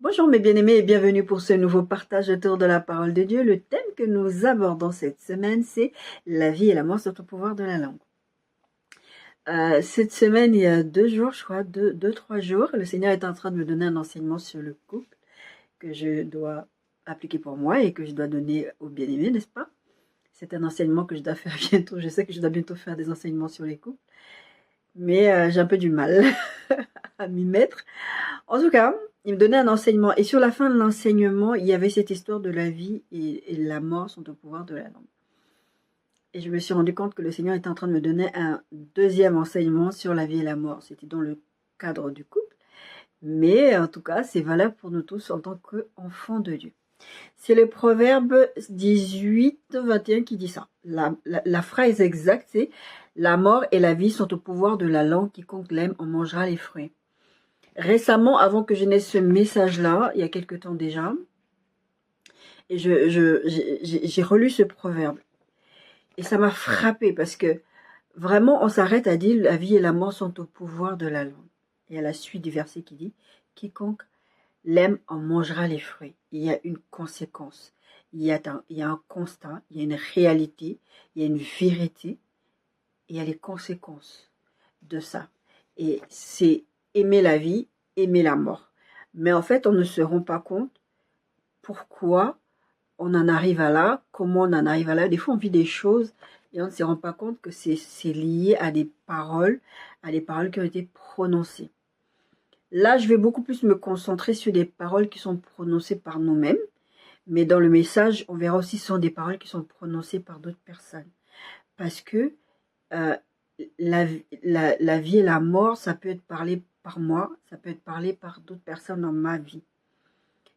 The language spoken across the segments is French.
Bonjour mes bien-aimés et bienvenue pour ce nouveau partage autour de la parole de Dieu. Le thème que nous abordons cette semaine, c'est la vie et la mort sur le pouvoir de la langue. Cette semaine, il y a 2 jours, je crois, 3 jours, le Seigneur est en train de me donner un enseignement sur le couple que je dois appliquer pour moi et que je dois donner aux bien-aimés, n'est-ce pas? C'est un enseignement que je dois faire bientôt. Je sais que je dois bientôt faire des enseignements sur les couples, mais j'ai un peu du mal à m'y mettre. En tout cas, il me donnait un enseignement. Et sur la fin de l'enseignement, il y avait cette histoire de la vie et la mort sont au pouvoir de la langue. Et je me suis rendu compte que le Seigneur était en train de me donner un deuxième enseignement sur la vie et la mort. C'était dans le cadre du couple. Mais en tout cas, c'est valable pour nous tous en tant qu'enfants de Dieu. C'est le proverbe 18-21 qui dit ça. La phrase exacte, c'est « La mort et la vie sont au pouvoir de la langue, quiconque l'aime en mangera les fruits ». Récemment, avant que je n'ai ce message-là, il y a quelque temps déjà, et j'ai relu ce proverbe. Et ça m'a frappé parce que vraiment, on s'arrête à dire la vie et la mort sont au pouvoir de la langue. Et à la suite du verset qui dit quiconque l'aime en mangera les fruits. Il y a une conséquence. Il y a un constat, il y a une réalité, il y a une vérité, et il y a les conséquences de ça. Et c'est aimer la vie, aimer la mort. Mais en fait, on ne se rend pas compte pourquoi on en arrive à là, comment on en arrive à là. Des fois, on vit des choses et on ne se rend pas compte que c'est lié à des paroles qui ont été prononcées. Là, je vais beaucoup plus me concentrer sur des paroles qui sont prononcées par nous-mêmes, mais dans le message, on verra aussi que ce sont des paroles qui sont prononcées par d'autres personnes. Parce que euh, la vie et la mort, ça peut être parlé par moi, ça peut être parlé par d'autres personnes dans ma vie.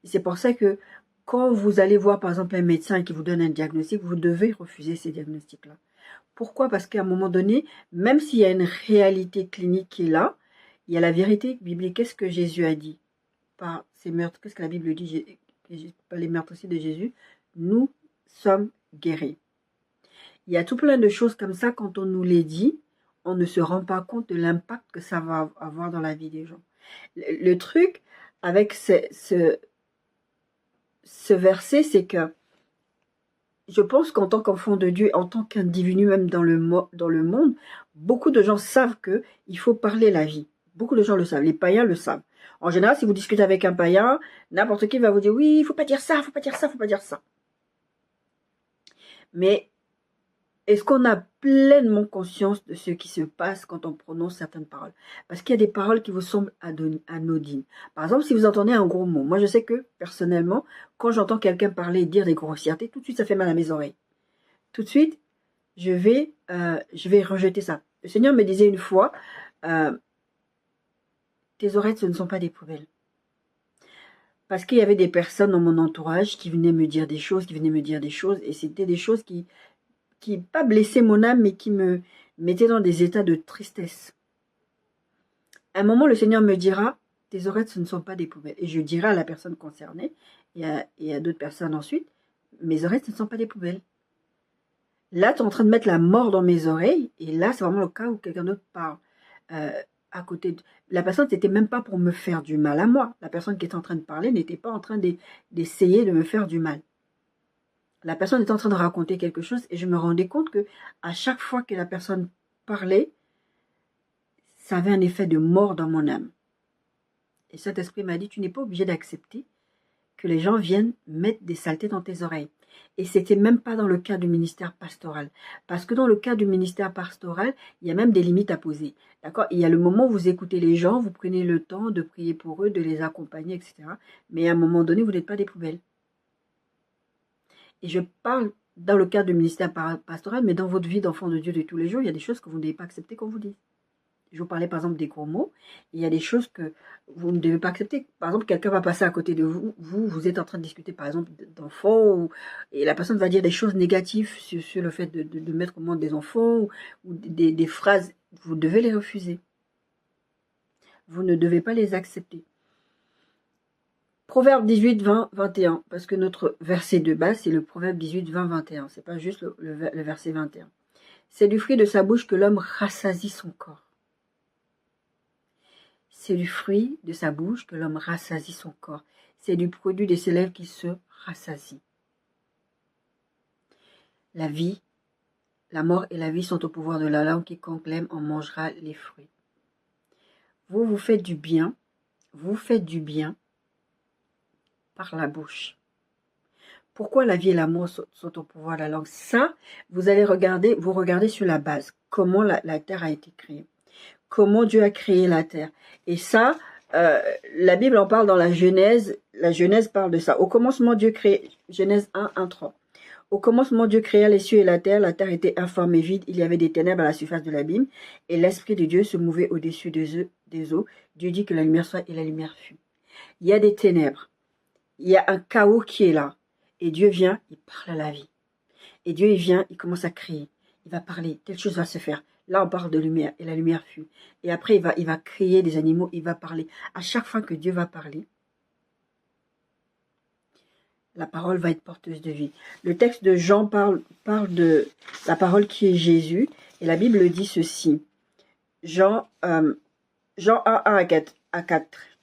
Et c'est pour ça que quand vous allez voir par exemple un médecin qui vous donne un diagnostic, vous devez refuser ces diagnostics-là. Pourquoi? Parce qu'à un moment donné, même s'il y a une réalité clinique qui est là, il y a la vérité biblique. Qu'est-ce que Jésus a dit par ces meurtres? Qu'est-ce que la Bible dit par les meurtres aussi de Jésus? Nous sommes guéris. Il y a tout plein de choses comme ça, quand on nous les dit, on ne se rend pas compte de l'impact que ça va avoir dans la vie des gens. Le truc avec ce verset, c'est que je pense qu'en tant qu'enfant de Dieu, en tant qu'individu même dans le monde, beaucoup de gens savent qu'il faut parler la vie. Beaucoup de gens le savent, les païens le savent. En général, si vous discutez avec un païen, n'importe qui va vous dire « oui, il ne faut pas dire ça, il ne faut pas dire ça, il ne faut pas dire ça ». Mais est-ce qu'on a pleinement conscience de ce qui se passe quand on prononce certaines paroles? Parce qu'il y a des paroles qui vous semblent anodines. Par exemple, si vous entendez un gros mot, moi je sais que personnellement, quand j'entends quelqu'un parler et dire des grossièretés, tout de suite ça fait mal à mes oreilles. Tout de suite, je vais rejeter ça. Le Seigneur me disait une fois, tes oreilles, ce ne sont pas des poubelles. Parce qu'il y avait des personnes dans mon entourage qui venaient me dire des choses, et c'était des choses qui pas blessaient mon âme, mais qui me mettaient dans des états de tristesse. À un moment, le Seigneur me dira, tes oreilles, ce ne sont pas des poubelles. Et je dirai à la personne concernée, et à d'autres personnes ensuite, mes oreilles, ce ne sont pas des poubelles. Là, tu es en train de mettre la mort dans mes oreilles, et là, c'est vraiment le cas où quelqu'un d'autre parle. À côté de... La personne n'était même pas pour me faire du mal à moi. La personne qui était en train de parler n'était pas en train d'essayer de me faire du mal. La personne était en train de raconter quelque chose et je me rendais compte que à chaque fois que la personne parlait, ça avait un effet de mort dans mon âme. Et cet esprit m'a dit, tu n'es pas obligé d'accepter que les gens viennent mettre des saletés dans tes oreilles. Et c'était même pas dans le cas du ministère pastoral. Parce que dans le cas du ministère pastoral, il y a même des limites à poser. D'accord? Il y a le moment où vous écoutez les gens, vous prenez le temps de prier pour eux, de les accompagner, etc. Mais à un moment donné, vous n'êtes pas des poubelles. Et je parle dans le cadre du ministère pastoral, mais dans votre vie d'enfant de Dieu de tous les jours, il y a des choses que vous ne devez pas accepter qu'on vous dise. Je vous parlais par exemple des gros mots. Il y a des choses que vous ne devez pas accepter. Par exemple, quelqu'un va passer à côté de vous. Vous êtes en train de discuter par exemple d'enfants et la personne va dire des choses négatives sur le fait de mettre au monde des enfants ou des phrases. Vous devez les refuser. Vous ne devez pas les accepter. Proverbe 18, 20, 21. Parce que notre verset de base, c'est le Proverbe 18, 20, 21. C'est pas juste le verset 21. C'est du fruit de sa bouche que l'homme rassasie son corps. C'est du fruit de sa bouche que l'homme rassasie son corps. C'est du produit de ses lèvres qui se rassasie. La vie, la mort et la vie sont au pouvoir de la langue. Quiconque l'aime en mangera les fruits. Vous faites du bien. Vous faites du bien par la bouche. Pourquoi la vie et la mort sont au pouvoir de la langue? Ça, vous allez regarder, vous regardez sur la base. Comment la terre a été créée. Comment Dieu a créé la terre. Et ça, la Bible en parle dans la Genèse. La Genèse parle de ça. Au commencement, Dieu crée, Genèse 1, 1, 3. Au commencement, Dieu créa les cieux et la terre. La terre était informe et vide. Il y avait des ténèbres à la surface de l'abîme. Et l'Esprit de Dieu se mouvait au-dessus des eaux. Dieu dit que la lumière soit et la lumière fut. Il y a des ténèbres. Il y a un chaos qui est là. Et Dieu vient, il parle à la vie. Et Dieu, il vient, il commence à crier. Il va parler, telle chose va se faire. Là, on parle de lumière, et la lumière fut. Et après, il va créer des animaux, il va parler. À chaque fois que Dieu va parler, la parole va être porteuse de vie. Le texte de Jean parle de la parole qui est Jésus. Et la Bible dit ceci. Jean 1, 1 à 4.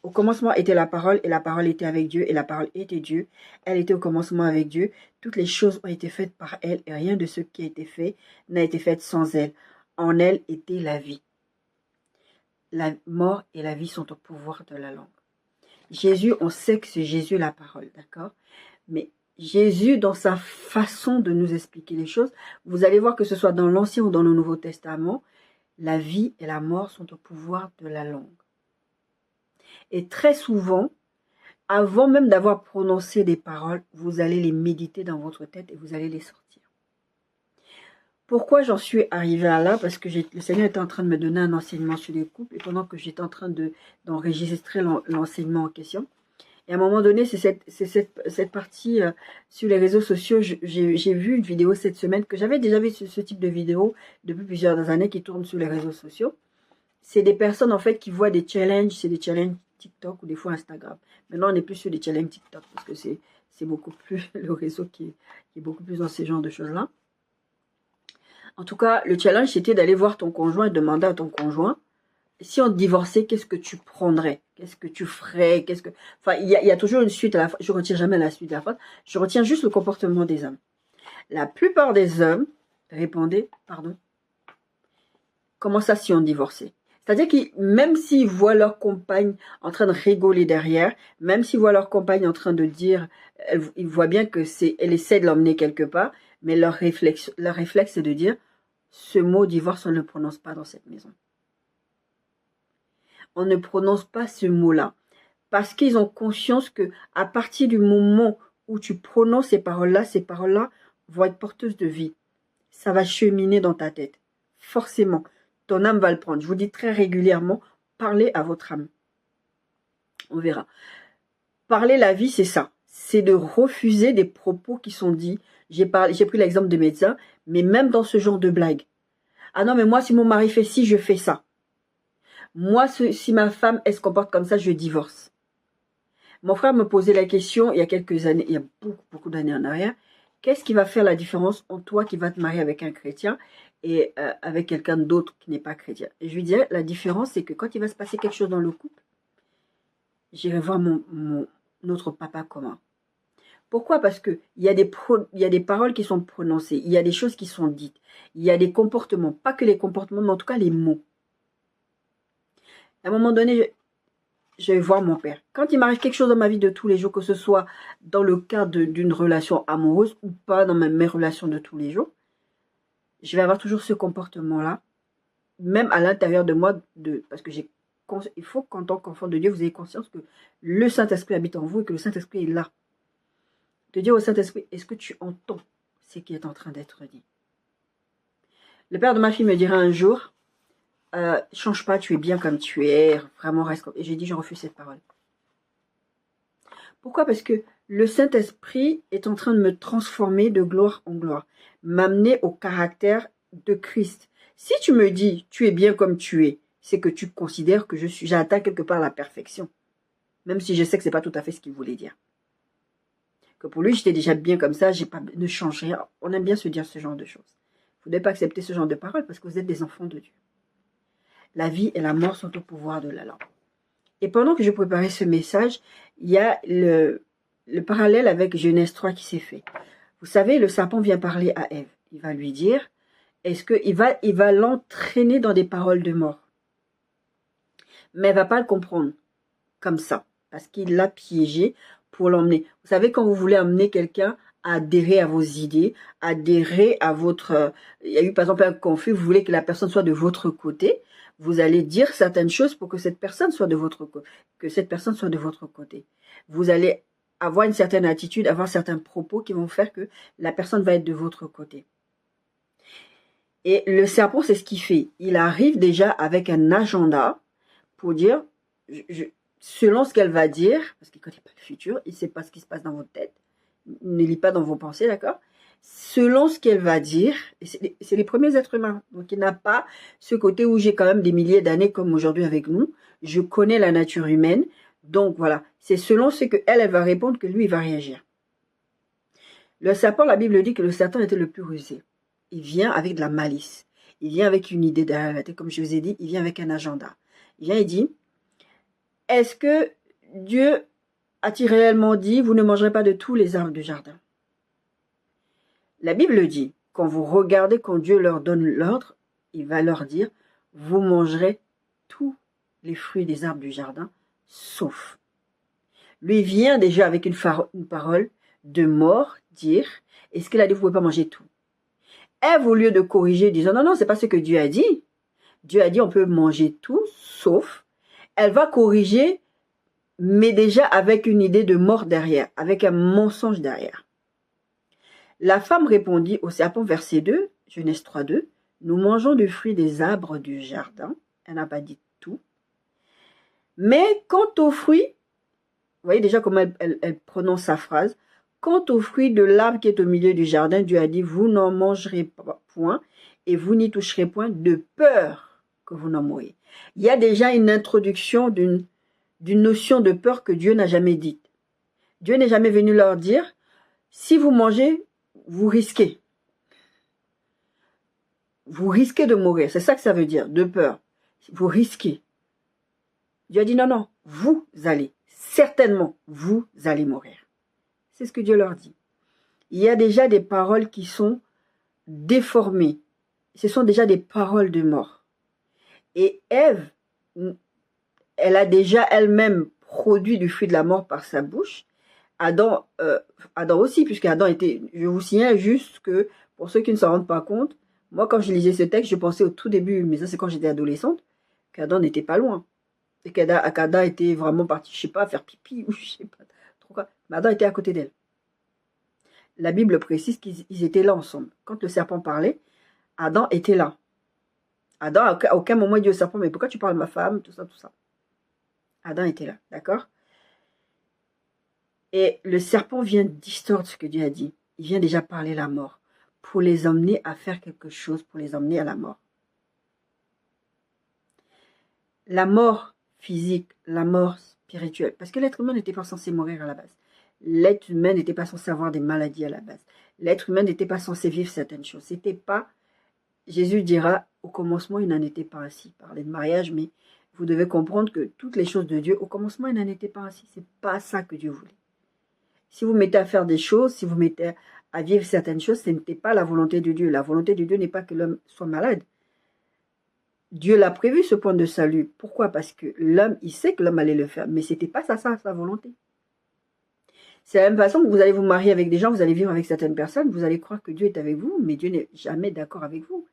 Au commencement était la parole, et la parole était avec Dieu, et la parole était Dieu. Elle était au commencement avec Dieu. Toutes les choses ont été faites par elle, et rien de ce qui a été fait n'a été fait sans elle. En elle était la vie. La mort et la vie sont au pouvoir de la langue. Jésus, on sait que c'est Jésus la parole, d'accord? Mais Jésus, dans sa façon de nous expliquer les choses, vous allez voir que ce soit dans l'Ancien ou dans le Nouveau Testament, la vie et la mort sont au pouvoir de la langue. Et très souvent, avant même d'avoir prononcé des paroles, vous allez les méditer dans votre tête et vous allez les sortir. Pourquoi j'en suis arrivée à là? Parce que le Seigneur était en train de me donner un enseignement sur les couples et pendant que j'étais en train d'enregistrer l'enseignement en question. Et à un moment donné, c'est cette partie sur les réseaux sociaux. J'ai vu une vidéo cette semaine que j'avais déjà vu ce type de vidéo depuis plusieurs années qui tourne sur les réseaux sociaux. C'est des personnes en fait qui voient des challenges, c'est des challenges TikTok ou des fois Instagram. Maintenant, on n'est plus sur des challenges TikTok parce que c'est beaucoup plus le réseau qui est beaucoup plus dans ces genres de choses-là. En tout cas, le challenge, c'était d'aller voir ton conjoint et demander à ton conjoint, si on divorçait, qu'est-ce que tu prendrais? Qu'est-ce que tu ferais? Enfin, il y a toujours une suite à la fin. Je ne retiens jamais la suite à la fin. Je retiens juste le comportement des hommes. La plupart des hommes répondaient, pardon, comment ça si on divorçait? C'est-à-dire que même s'ils voient leur compagne en train de rigoler derrière, même s'ils voient leur compagne en train de dire, ils voient bien que elle essaie de l'emmener quelque part, mais leur réflexe c'est de dire, ce mot divorce, on ne le prononce pas dans cette maison. On ne prononce pas ce mot-là. Parce qu'ils ont conscience que à partir du moment où tu prononces ces paroles-là vont être porteuses de vie. Ça va cheminer dans ta tête. Forcément. Ton âme va le prendre. Je vous dis très régulièrement, parlez à votre âme. On verra. Parler la vie, c'est ça. C'est de refuser des propos qui sont dits. J'ai pris l'exemple de médecins, mais même dans ce genre de blague. Ah non, mais moi, si mon mari fait ci, je fais ça. Moi, si ma femme, elle se comporte comme ça, je divorce. Mon frère me posait la question il y a quelques années, il y a beaucoup d'années en arrière. Qu'est-ce qui va faire la différence entre toi qui vas te marier avec un chrétien et avec quelqu'un d'autre qui n'est pas chrétien? Et je lui disais, la différence, c'est que quand il va se passer quelque chose dans le couple, j'irai voir notre papa commun. Pourquoi? Parce qu'il y a des paroles qui sont prononcées, il y a des choses qui sont dites, il y a des comportements, pas que les comportements, mais en tout cas les mots. À un moment donné, je vais voir mon père. Quand il m'arrive quelque chose dans ma vie de tous les jours, que ce soit dans le cadre d'une relation amoureuse ou pas dans mes relations de tous les jours, je vais avoir toujours ce comportement-là, même à l'intérieur de moi, parce que il faut qu'en tant qu'enfant de Dieu, vous ayez conscience que le Saint-Esprit habite en vous et que le Saint-Esprit est là. De dire au Saint-Esprit, est-ce que tu entends ce qui est en train d'être dit? Le père de ma fille me dira un jour, change pas, tu es bien comme tu es, vraiment reste comme... Et j'ai dit, je refuse cette parole. Pourquoi? Parce que le Saint-Esprit est en train de me transformer de gloire en gloire, m'amener au caractère de Christ. Si tu me dis, tu es bien comme tu es, c'est que tu considères que j'ai atteint quelque part la perfection. Même si je sais que ce n'est pas tout à fait ce qu'il voulait dire. Que pour lui, j'étais déjà bien comme ça, ne change rien. On aime bien se dire ce genre de choses. Vous ne devez pas accepter ce genre de paroles parce que vous êtes des enfants de Dieu. La vie et la mort sont au pouvoir de la langue. Et pendant que je préparais ce message, il y a le parallèle avec Genèse 3 qui s'est fait. Vous savez, le serpent vient parler à Ève. Il va lui dire, est-ce qu'il va l'entraîner dans des paroles de mort. Mais elle ne va pas le comprendre comme ça, parce qu'il l'a piégé pour l'emmener. Vous savez, quand vous voulez amener quelqu'un à adhérer à vos idées, adhérer à votre... il y a eu par exemple un conflit, vous voulez que la personne soit de votre côté, vous allez dire certaines choses pour que cette personne soit de votre côté. Vous allez avoir une certaine attitude, avoir certains propos qui vont faire que la personne va être de votre côté. Et le serpent, c'est ce qu'il fait. Il arrive déjà avec un agenda pour dire, selon ce qu'elle va dire, parce qu'il ne connaît pas le futur, il ne sait pas ce qui se passe dans votre tête, il ne lit pas dans vos pensées, d'accord? Selon ce qu'elle va dire, c'est les premiers êtres humains, donc il n'a pas ce côté où j'ai quand même des milliers d'années comme aujourd'hui avec nous, je connais la nature humaine, donc voilà, c'est selon ce qu'elle va répondre que lui, il va réagir. Le serpent, la Bible dit que le Satan était le plus rusé. Il vient avec de la malice, il vient avec une idée derrière la tête, comme je vous ai dit, il vient avec un agenda. Il vient et dit, est-ce que Dieu a-t-il réellement dit, vous ne mangerez pas de tous les arbres du jardin? La Bible dit, quand vous regardez, quand Dieu leur donne l'ordre, il va leur dire, vous mangerez tous les fruits des arbres du jardin, sauf. Lui vient déjà avec une parole de mort, dire, est-ce qu'il a dit, vous ne pouvez pas manger tout? Ève, au lieu de corriger, disant, non, non, c'est pas ce que Dieu a dit. Dieu a dit, on peut manger tout, sauf. Elle va corriger, mais déjà avec une idée de mort derrière, avec un mensonge derrière. La femme répondit au serpent, verset 2, Genèse 3, 2, nous mangeons du fruit des arbres du jardin. Elle n'a pas dit tout. Mais quant au fruit, vous voyez déjà comment elle prononce sa phrase, quant au fruit de l'arbre qui est au milieu du jardin, Dieu a dit, vous n'en mangerez point et vous n'y toucherez point de peur que vous n'en mouriez. Il y a déjà une introduction d'une notion de peur que Dieu n'a jamais dite. Dieu n'est jamais venu leur dire, si vous mangez, vous risquez. Vous risquez de mourir. C'est ça que ça veut dire, de peur. Vous risquez. Dieu a dit, non, non, vous allez. Certainement, vous allez mourir. C'est ce que Dieu leur dit. Il y a déjà des paroles qui sont déformées. Ce sont déjà des paroles de mort. Et Ève, elle a déjà elle-même produit du fruit de la mort par sa bouche. Adam aussi, puisque Adam était... Je vous signale juste que, pour ceux qui ne s'en rendent pas compte, moi, quand je lisais ce texte, je pensais au tout début, mais ça c'est quand j'étais adolescente, qu'Adam n'était pas loin. Et qu'Adam était vraiment parti, je sais pas, faire pipi ou je sais pas trop quoi. Mais Adam était à côté d'elle. La Bible précise qu'ils étaient là ensemble. Quand le serpent parlait, Adam était là. Adam, à aucun moment, il dit au serpent, mais pourquoi tu parles de ma femme, tout ça, tout ça. Adam était là, d'accord? Et le serpent vient distordre ce que Dieu a dit. Il vient déjà parler la mort, pour les emmener à faire quelque chose, pour les emmener à la mort. La mort physique, la mort spirituelle. Parce que l'être humain n'était pas censé mourir à la base. L'être humain n'était pas censé avoir des maladies à la base. L'être humain n'était pas censé vivre certaines choses. C'était pas... Jésus dira, au commencement, il n'en était pas ainsi. Parler de mariage, mais vous devez comprendre que toutes les choses de Dieu, au commencement, il n'en était pas ainsi. C'est pas ça que Dieu voulait. Si vous mettez à faire des choses, si vous mettez à vivre certaines choses, ce n'était pas la volonté de Dieu. La volonté de Dieu n'est pas que l'homme soit malade. Dieu l'a prévu, ce point de salut. Pourquoi? Parce que l'homme, il sait que l'homme allait le faire, mais ce n'était pas ça sa volonté. C'est la même façon que vous allez vous marier avec des gens, vous allez vivre avec certaines personnes, vous allez croire que Dieu est avec vous, mais Dieu n'est jamais d'accord avec vous.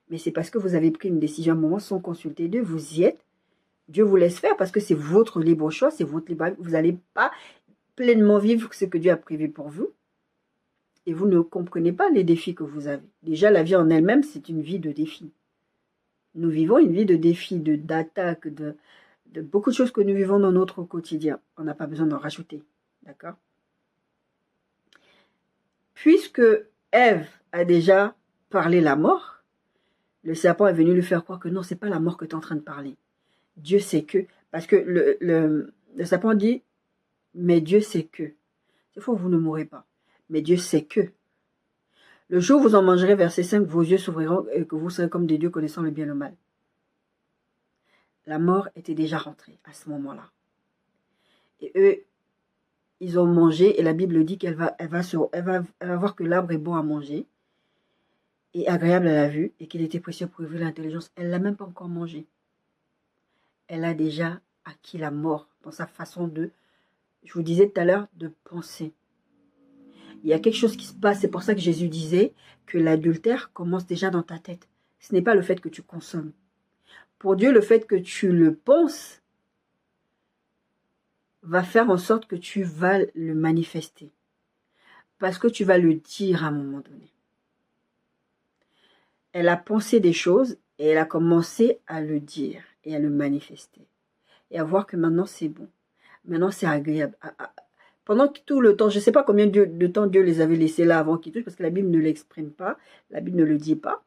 Mais c'est parce que vous avez pris une décision à un moment sans consulter Dieu, vous y êtes, Dieu vous laisse faire parce que c'est votre libre choix, c'est votre libre... Vous n'allez pas pleinement vivre ce que Dieu a prévu pour vous. Et vous ne comprenez pas les défis que vous avez. Déjà, la vie en elle-même, c'est une vie de défis. Nous vivons une vie de défis, d'attaques, de beaucoup de choses que nous vivons dans notre quotidien. On n'a pas besoin d'en rajouter. D'accord? Puisque Ève a déjà parlé la mort, le serpent est venu lui faire croire que non, c'est pas la mort que tu es en train de parler. Dieu sait que... Parce que le serpent dit, mais Dieu sait que... C'est faux, vous ne mourrez pas. Mais Dieu sait que... Le jour où vous en mangerez, verset 5, vos yeux s'ouvriront et que vous serez comme des dieux connaissant le bien et le mal. la mort était déjà rentrée à ce moment-là. Et eux, ils ont mangé, et la Bible dit qu'elle va voir que l'arbre est bon à manger et agréable à la vue, et qu'il était précieux pour ouvrir l'intelligence. Elle ne l'a même pas encore mangé. Elle a déjà acquis la mort dans sa façon de, je vous disais tout à l'heure, de penser. Il y a quelque chose qui se passe, c'est pour ça que Jésus disait que l'adultère commence déjà dans ta tête. Ce n'est pas le fait que tu consommes. Pour Dieu, le fait que tu le penses va faire en sorte que tu vas le manifester. Parce que tu vas le dire à un moment donné. Elle a pensé des choses et elle a commencé à le dire et à le manifester. Et à voir que maintenant c'est bon. Maintenant c'est agréable. Pendant tout le temps, je ne sais pas combien de temps Dieu les avait laissés là avant qu'ils touchent, parce que la Bible ne l'exprime pas, la Bible ne le dit pas.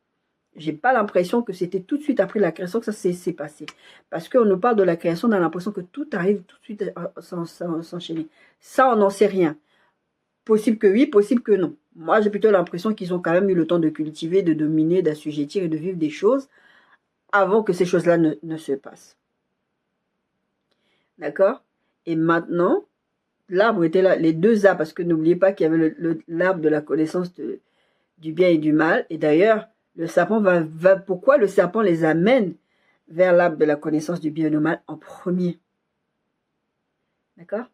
J'ai pas l'impression que c'était tout de suite après la création que ça s'est passé. Parce qu'on nous parle de la création, on a l'impression que tout arrive tout de suite s'enchaîner. Ça, on n'en sait rien. Possible que oui, possible que non. Moi, j'ai plutôt l'impression qu'ils ont quand même eu le temps de cultiver, de dominer, d'assujettir et de vivre des choses avant que ces choses-là ne se passent. D'accord? Et maintenant, l'arbre était là, les deux arbres, parce que n'oubliez pas qu'il y avait l'arbre de la connaissance du bien et du mal. Et d'ailleurs, le serpent pourquoi le serpent les amène vers l'arbre de la connaissance du bien et du mal en premier? D'accord?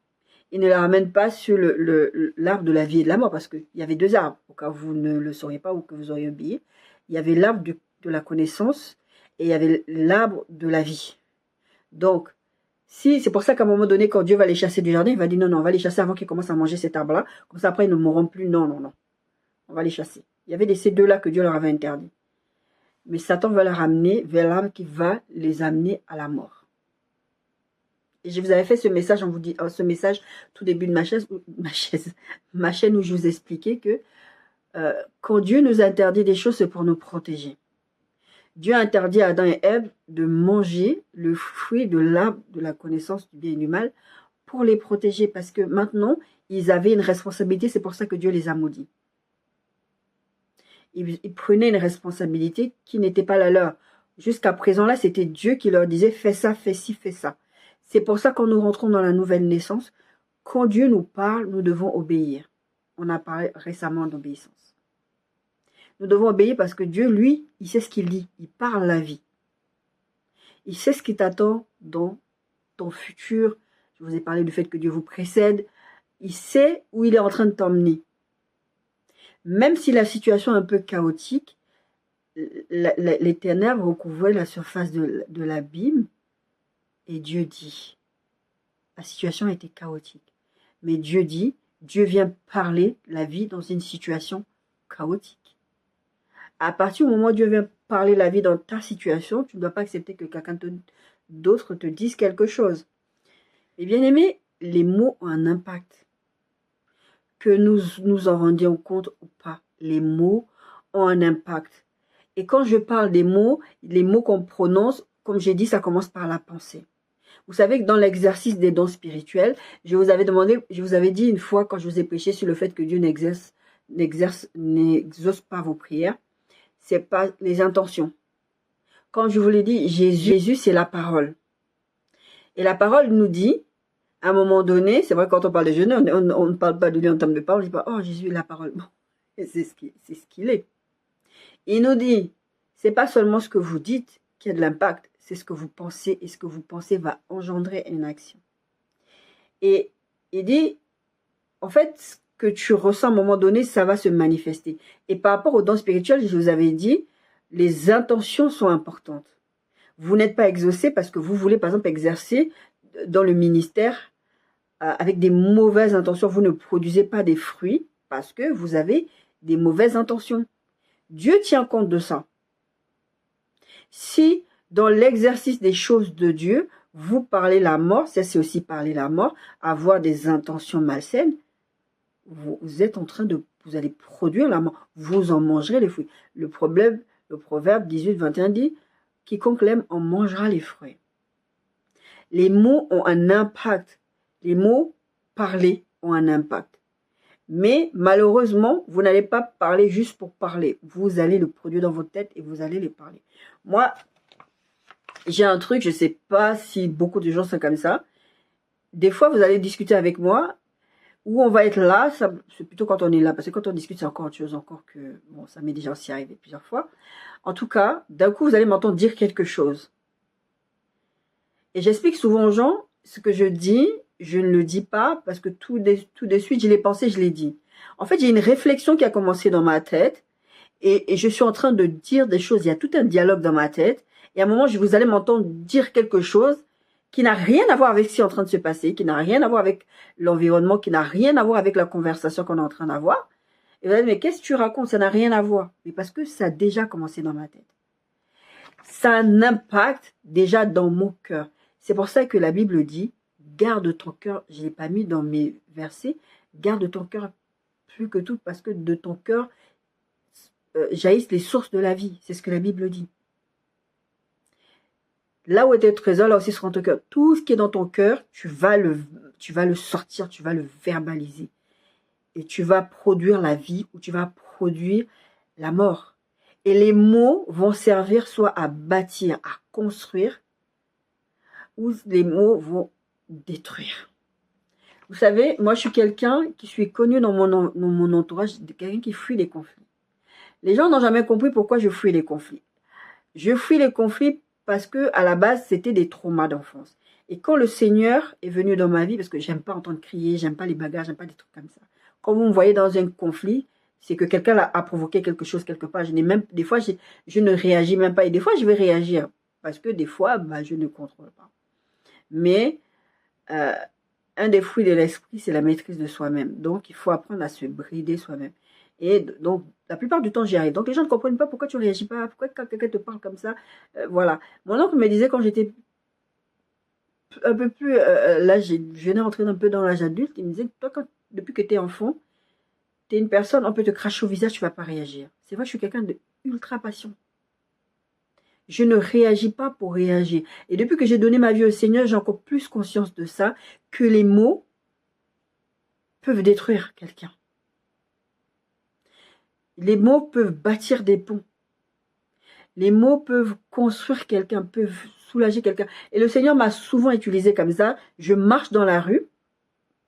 Il ne la ramène pas sur l'arbre de la vie et de la mort, parce qu'il y avait deux arbres, au cas où vous ne le sauriez pas ou que vous auriez oublié. Il y avait l'arbre de la connaissance et il y avait l'arbre de la vie. Donc, c'est pour ça qu'à un moment donné, quand Dieu va les chasser du jardin, il va dire non, on va les chasser avant qu'ils commencent à manger cet arbre-là. Comme ça, après, ils ne mourront plus. Non. On va les chasser. Il y avait ces deux-là que Dieu leur avait interdit. Mais Satan va les ramener vers l'arbre qui va les amener à la mort. Et je vous avais fait ce message, tout début de ma chaîne où je vous expliquais que quand Dieu nous interdit des choses, c'est pour nous protéger. Dieu a interdit à Adam et Ève de manger le fruit de l'arbre de la connaissance du bien et du mal pour les protéger, parce que maintenant, ils avaient une responsabilité, c'est pour ça que Dieu les a maudits. Ils prenaient une responsabilité qui n'était pas la leur. Jusqu'à présent, là, c'était Dieu qui leur disait « fais ça, fais ci, fais ça ». C'est pour ça que quand nous rentrons dans la nouvelle naissance, quand Dieu nous parle, nous devons obéir. On a parlé récemment d'obéissance. Nous devons obéir parce que Dieu, lui, il sait ce qu'il dit. Il parle la vie. Il sait ce qui t'attend dans ton futur. Je vous ai parlé du fait que Dieu vous précède. Il sait où il est en train de t'emmener. Même si la situation est un peu chaotique, les ténèbres recouvraient la surface de l'abîme. Et Dieu dit, la situation était chaotique. Mais Dieu dit, Dieu vient parler la vie dans une situation chaotique. À partir du moment où Dieu vient parler la vie dans ta situation, tu ne dois pas accepter que quelqu'un d'autre te dise quelque chose. Et bien aimé, les mots ont un impact. Que nous en rendions compte ou pas, les mots ont un impact. Et quand je parle des mots, les mots qu'on prononce, comme j'ai dit, ça commence par la pensée. Vous savez que dans l'exercice des dons spirituels, je vous avais dit une fois quand je vous ai prêché sur le fait que Dieu n'exauce pas vos prières, c'est pas les intentions. Quand je vous l'ai dit, Jésus c'est la parole. Et la parole nous dit, à un moment donné, c'est vrai quand on parle de Jésus, on ne parle pas de lui en termes de parole, on ne dit pas, oh Jésus est la parole. Bon, c'est ce qu'il est. Il nous dit, c'est pas seulement ce que vous dites qui a de l'impact, c'est ce que vous pensez, et ce que vous pensez va engendrer une action. Et il dit, en fait, ce que tu ressens à un moment donné, ça va se manifester. Et par rapport aux dons spirituels, je vous avais dit, les intentions sont importantes. Vous n'êtes pas exaucé parce que vous voulez, par exemple, exercer dans le ministère avec des mauvaises intentions. Vous ne produisez pas des fruits parce que vous avez des mauvaises intentions. Dieu tient compte de ça. Si dans l'exercice des choses de Dieu, vous parlez la mort, ça c'est aussi parler la mort, avoir des intentions malsaines, vous êtes en train vous allez produire la mort, vous en mangerez les fruits. Le proverbe 18-21 dit, quiconque l'aime en mangera les fruits. Les mots ont un impact, les mots parlés ont un impact. Mais malheureusement, vous n'allez pas parler juste pour parler. Vous allez le produire dans votre tête et vous allez les parler. Moi, J'ai un truc, je sais pas si beaucoup de gens sont comme ça. Des fois, vous allez discuter avec moi, ou on va être là, c'est plutôt quand on est là, parce que quand on discute, c'est encore autre chose, encore que, bon, ça m'est déjà aussi arrivé plusieurs fois. En tout cas, d'un coup, vous allez m'entendre dire quelque chose. Et j'explique souvent aux gens, ce que je dis, je ne le dis pas, parce que tout de suite, je l'ai pensé, je l'ai dit. En fait, j'ai une réflexion qui a commencé dans ma tête, et je suis en train de dire des choses, il y a tout un dialogue dans ma tête, et à un moment, vous allez m'entendre dire quelque chose qui n'a rien à voir avec ce qui est en train de se passer, qui n'a rien à voir avec l'environnement, qui n'a rien à voir avec la conversation qu'on est en train d'avoir. Et vous allez dire, mais qu'est-ce que tu racontes? Ça n'a rien à voir. Mais parce que ça a déjà commencé dans ma tête. Ça a un impact déjà dans mon cœur. C'est pour ça que la Bible dit, garde ton cœur, je ne l'ai pas mis dans mes versets, garde ton cœur plus que tout, parce que de ton cœur jaillissent les sources de la vie. C'est ce que la Bible dit. Là où est ton trésor, là aussi sera ton cœur. Tout ce qui est dans ton cœur, tu vas le sortir, tu vas le verbaliser. Et tu vas produire la vie ou tu vas produire la mort. Et les mots vont servir soit à bâtir, à construire, ou les mots vont détruire. Vous savez, moi je suis quelqu'un qui suis connu dans mon entourage, quelqu'un qui fuit les conflits. Les gens n'ont jamais compris pourquoi je fuis les conflits. Je fuis les conflits parce que à la base, c'était des traumas d'enfance. Et quand le Seigneur est venu dans ma vie, parce que j'aime pas entendre crier, j'aime pas les bagarres, j'aime pas des trucs comme ça. Quand vous me voyez dans un conflit, c'est que quelqu'un a provoqué quelque chose quelque part. Des fois, je ne réagis même pas. Et des fois, je vais réagir. Parce que des fois, je ne contrôle pas. Mais un des fruits de l'esprit, c'est la maîtrise de soi-même. Donc, il faut apprendre à se brider soi-même. Et donc, la plupart du temps, j'y arrive. Donc, les gens ne comprennent pas pourquoi tu ne réagis pas, pourquoi quand quelqu'un te parle comme ça. Voilà. Mon oncle me disait quand j'étais un peu plus... là, je venais rentrer un peu dans l'âge adulte. Il me disait, toi, depuis que tu es enfant, tu es une personne, on peut te cracher au visage, tu ne vas pas réagir. C'est vrai, je suis quelqu'un de ultra patient. Je ne réagis pas pour réagir. Et depuis que j'ai donné ma vie au Seigneur, j'ai encore plus conscience de ça, que les mots peuvent détruire quelqu'un. Les mots peuvent bâtir des ponts. Les mots peuvent construire quelqu'un, peuvent soulager quelqu'un. Et le Seigneur m'a souvent utilisé comme ça. Je marche dans la rue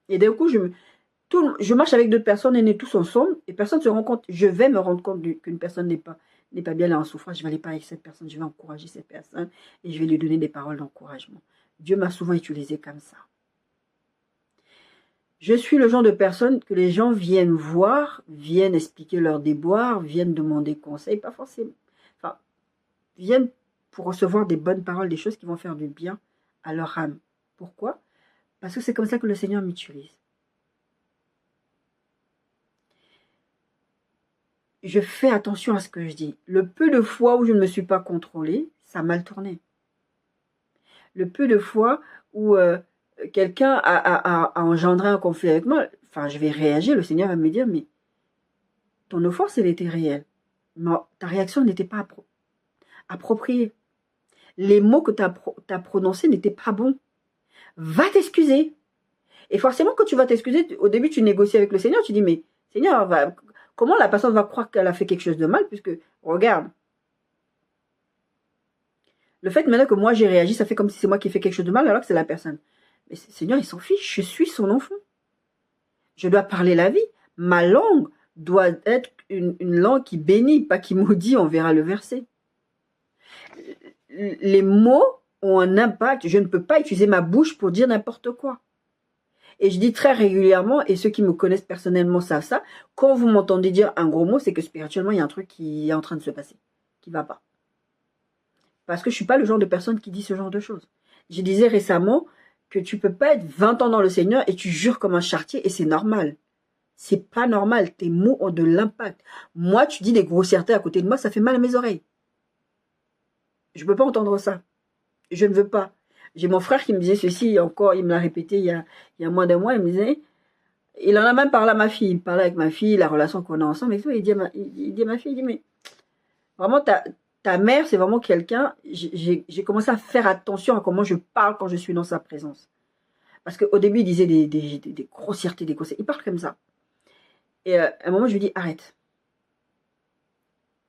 et d'un coup, je marche avec d'autres personnes, on est tous ensemble et personne ne se rend compte. Je vais me rendre compte qu'une personne n'est pas bien là en souffrance. Je vais aller parler avec cette personne, je vais encourager cette personne et je vais lui donner des paroles d'encouragement. Dieu m'a souvent utilisé comme ça. Je suis le genre de personne que les gens viennent voir, viennent expliquer leurs déboires, viennent demander conseil, pas forcément. Enfin, viennent pour recevoir des bonnes paroles, des choses qui vont faire du bien à leur âme. Pourquoi? Parce que c'est comme ça que le Seigneur m'utilise. Je fais attention à ce que je dis. Le peu de fois où je ne me suis pas contrôlée, ça a mal tourné. Le peu de fois où quelqu'un a engendré un conflit avec moi, enfin, je vais réagir, le Seigneur va me dire, mais ton offense, elle était réelle. Mais ta réaction n'était pas appropriée. Les mots que tu as prononcés n'étaient pas bons. Va t'excuser. Et forcément, quand tu vas t'excuser, au début, tu négocies avec le Seigneur, tu dis, mais Seigneur, comment la personne va croire qu'elle a fait quelque chose de mal, puisque, regarde, le fait maintenant que moi j'ai réagi, ça fait comme si c'est moi qui ai fait quelque chose de mal, alors que c'est la personne. Mais Seigneur, il s'en fiche, je suis son enfant. Je dois parler la vie. Ma langue doit être une langue qui bénit, pas qui maudit, on verra le verset. Les mots ont un impact, je ne peux pas utiliser ma bouche pour dire n'importe quoi. Et je dis très régulièrement, et ceux qui me connaissent personnellement savent ça, quand vous m'entendez dire un gros mot, c'est que spirituellement, il y a un truc qui est en train de se passer, qui ne va pas. Parce que je ne suis pas le genre de personne qui dit ce genre de choses. Je disais récemment que tu ne peux pas être 20 ans dans le Seigneur et tu jures comme un charretier, et c'est normal. C'est pas normal, tes mots ont de l'impact. Moi, tu dis des grossièretés à côté de moi, ça fait mal à mes oreilles. Je ne peux pas entendre ça. Je ne veux pas. J'ai mon frère qui me disait ceci, encore, il me l'a répété il y a moins d'un mois, il me disait, il en a même parlé à ma fille, il parlait avec ma fille, la relation qu'on a ensemble et tout, il dit à ma fille, il dit, mais vraiment, ta mère, c'est vraiment quelqu'un, j'ai commencé à faire attention à comment je parle quand je suis dans sa présence. Parce qu'au début, il disait des grossièretés, des conseils, il parle comme ça. Et à un moment, je lui dis, arrête.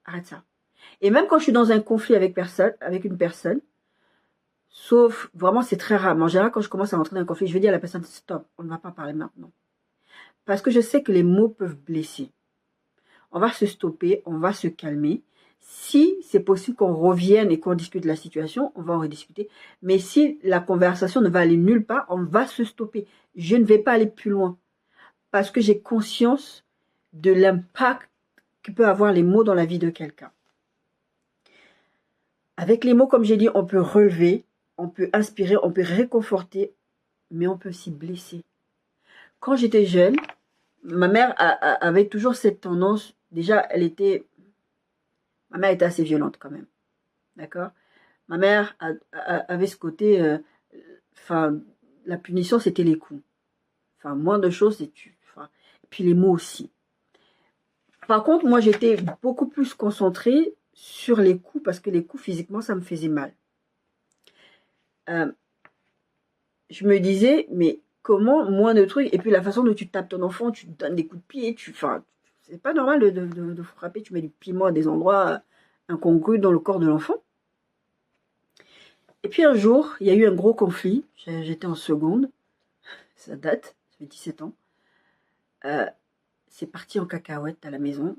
Arrête ça. Et même quand je suis dans un conflit avec une personne, Sauf, vraiment, c'est très rare. Mais en général, quand je commence à entrer dans un conflit, je vais dire à la personne, stop, on ne va pas parler maintenant. Parce que je sais que les mots peuvent blesser. On va se stopper, on va se calmer. Si c'est possible qu'on revienne et qu'on discute de la situation, on va en rediscuter. Mais si la conversation ne va aller nulle part, on va se stopper. Je ne vais pas aller plus loin. Parce que j'ai conscience de l'impact que peut avoir les mots dans la vie de quelqu'un. Avec les mots, comme j'ai dit, on peut relever, on peut inspirer, on peut réconforter, mais on peut aussi blesser. Quand j'étais jeune, ma mère avait toujours cette tendance, déjà, ma mère était assez violente quand même, d'accord? Ma mère avait ce côté, la punition, c'était les coups. Enfin, moins de choses, et puis les mots aussi. Par contre, moi, j'étais beaucoup plus concentrée sur les coups, parce que les coups, physiquement, ça me faisait mal. Je me disais, mais comment, moins de trucs, et puis la façon dont tu tapes ton enfant, tu donnes des coups de pied, c'est pas normal de frapper, tu mets du piment à des endroits incongrus dans le corps de l'enfant. Et puis un jour, il y a eu un gros conflit, j'étais en seconde, ça date, ça fait 17 ans, c'est parti en cacahuète à la maison,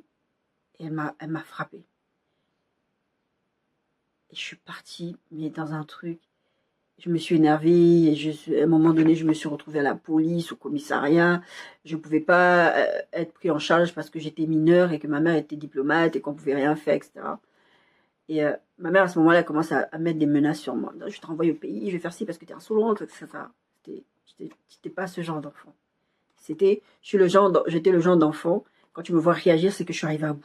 et elle m'a frappée. Et je suis partie, mais dans un truc, je me suis énervée, et à un moment donné, je me suis retrouvée à la police, au commissariat. Je ne pouvais pas être pris en charge parce que j'étais mineure et que ma mère était diplomate et qu'on ne pouvait rien faire, etc. Et ma mère, à ce moment-là, elle commence à mettre des menaces sur moi. Je vais te renvoyer au pays, je vais faire ci parce que tu es insolente, etc. J'étais pas ce genre d'enfant. J'étais le genre d'enfant, quand tu me vois réagir, c'est que je suis arrivée à bout.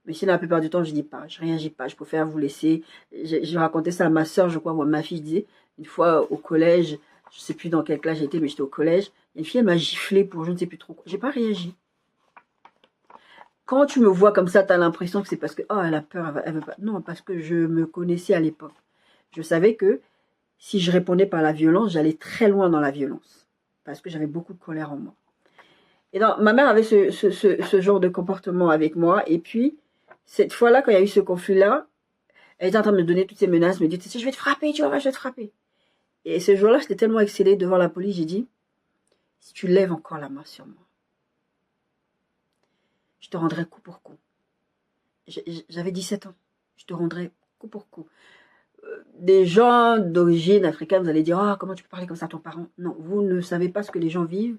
Mais sinon, la plupart du temps, je dis pas, je réagis pas, je préfère vous laisser. Je racontais ça à ma soeur, je crois, moi, ma fille, je disais, une fois au collège, je sais plus dans quelle classe j'étais, mais j'étais au collège, une fille, elle m'a giflé pour je ne sais plus trop quoi. J'ai pas réagi. Quand tu me vois comme ça, tu as l'impression que c'est parce que, oh, elle a peur, elle veut pas. Non, parce que je me connaissais à l'époque. Je savais que si je répondais par la violence, j'allais très loin dans la violence. Parce que j'avais beaucoup de colère en moi. Et donc, ma mère avait ce genre de comportement avec moi, et puis, cette fois-là, quand il y a eu ce conflit-là, elle était en train de me donner toutes ces menaces, me dit, tu sais, je vais te frapper, tu vas voir, je vais te frapper. Et ce jour-là, j'étais tellement excédée devant la police, j'ai dit, si tu lèves encore la main sur moi, je te rendrai coup pour coup. J'avais 17 ans, je te rendrai coup pour coup. Des gens d'origine africaine, vous allez dire, oh, comment tu peux parler comme ça à ton parent? Non, vous ne savez pas ce que les gens vivent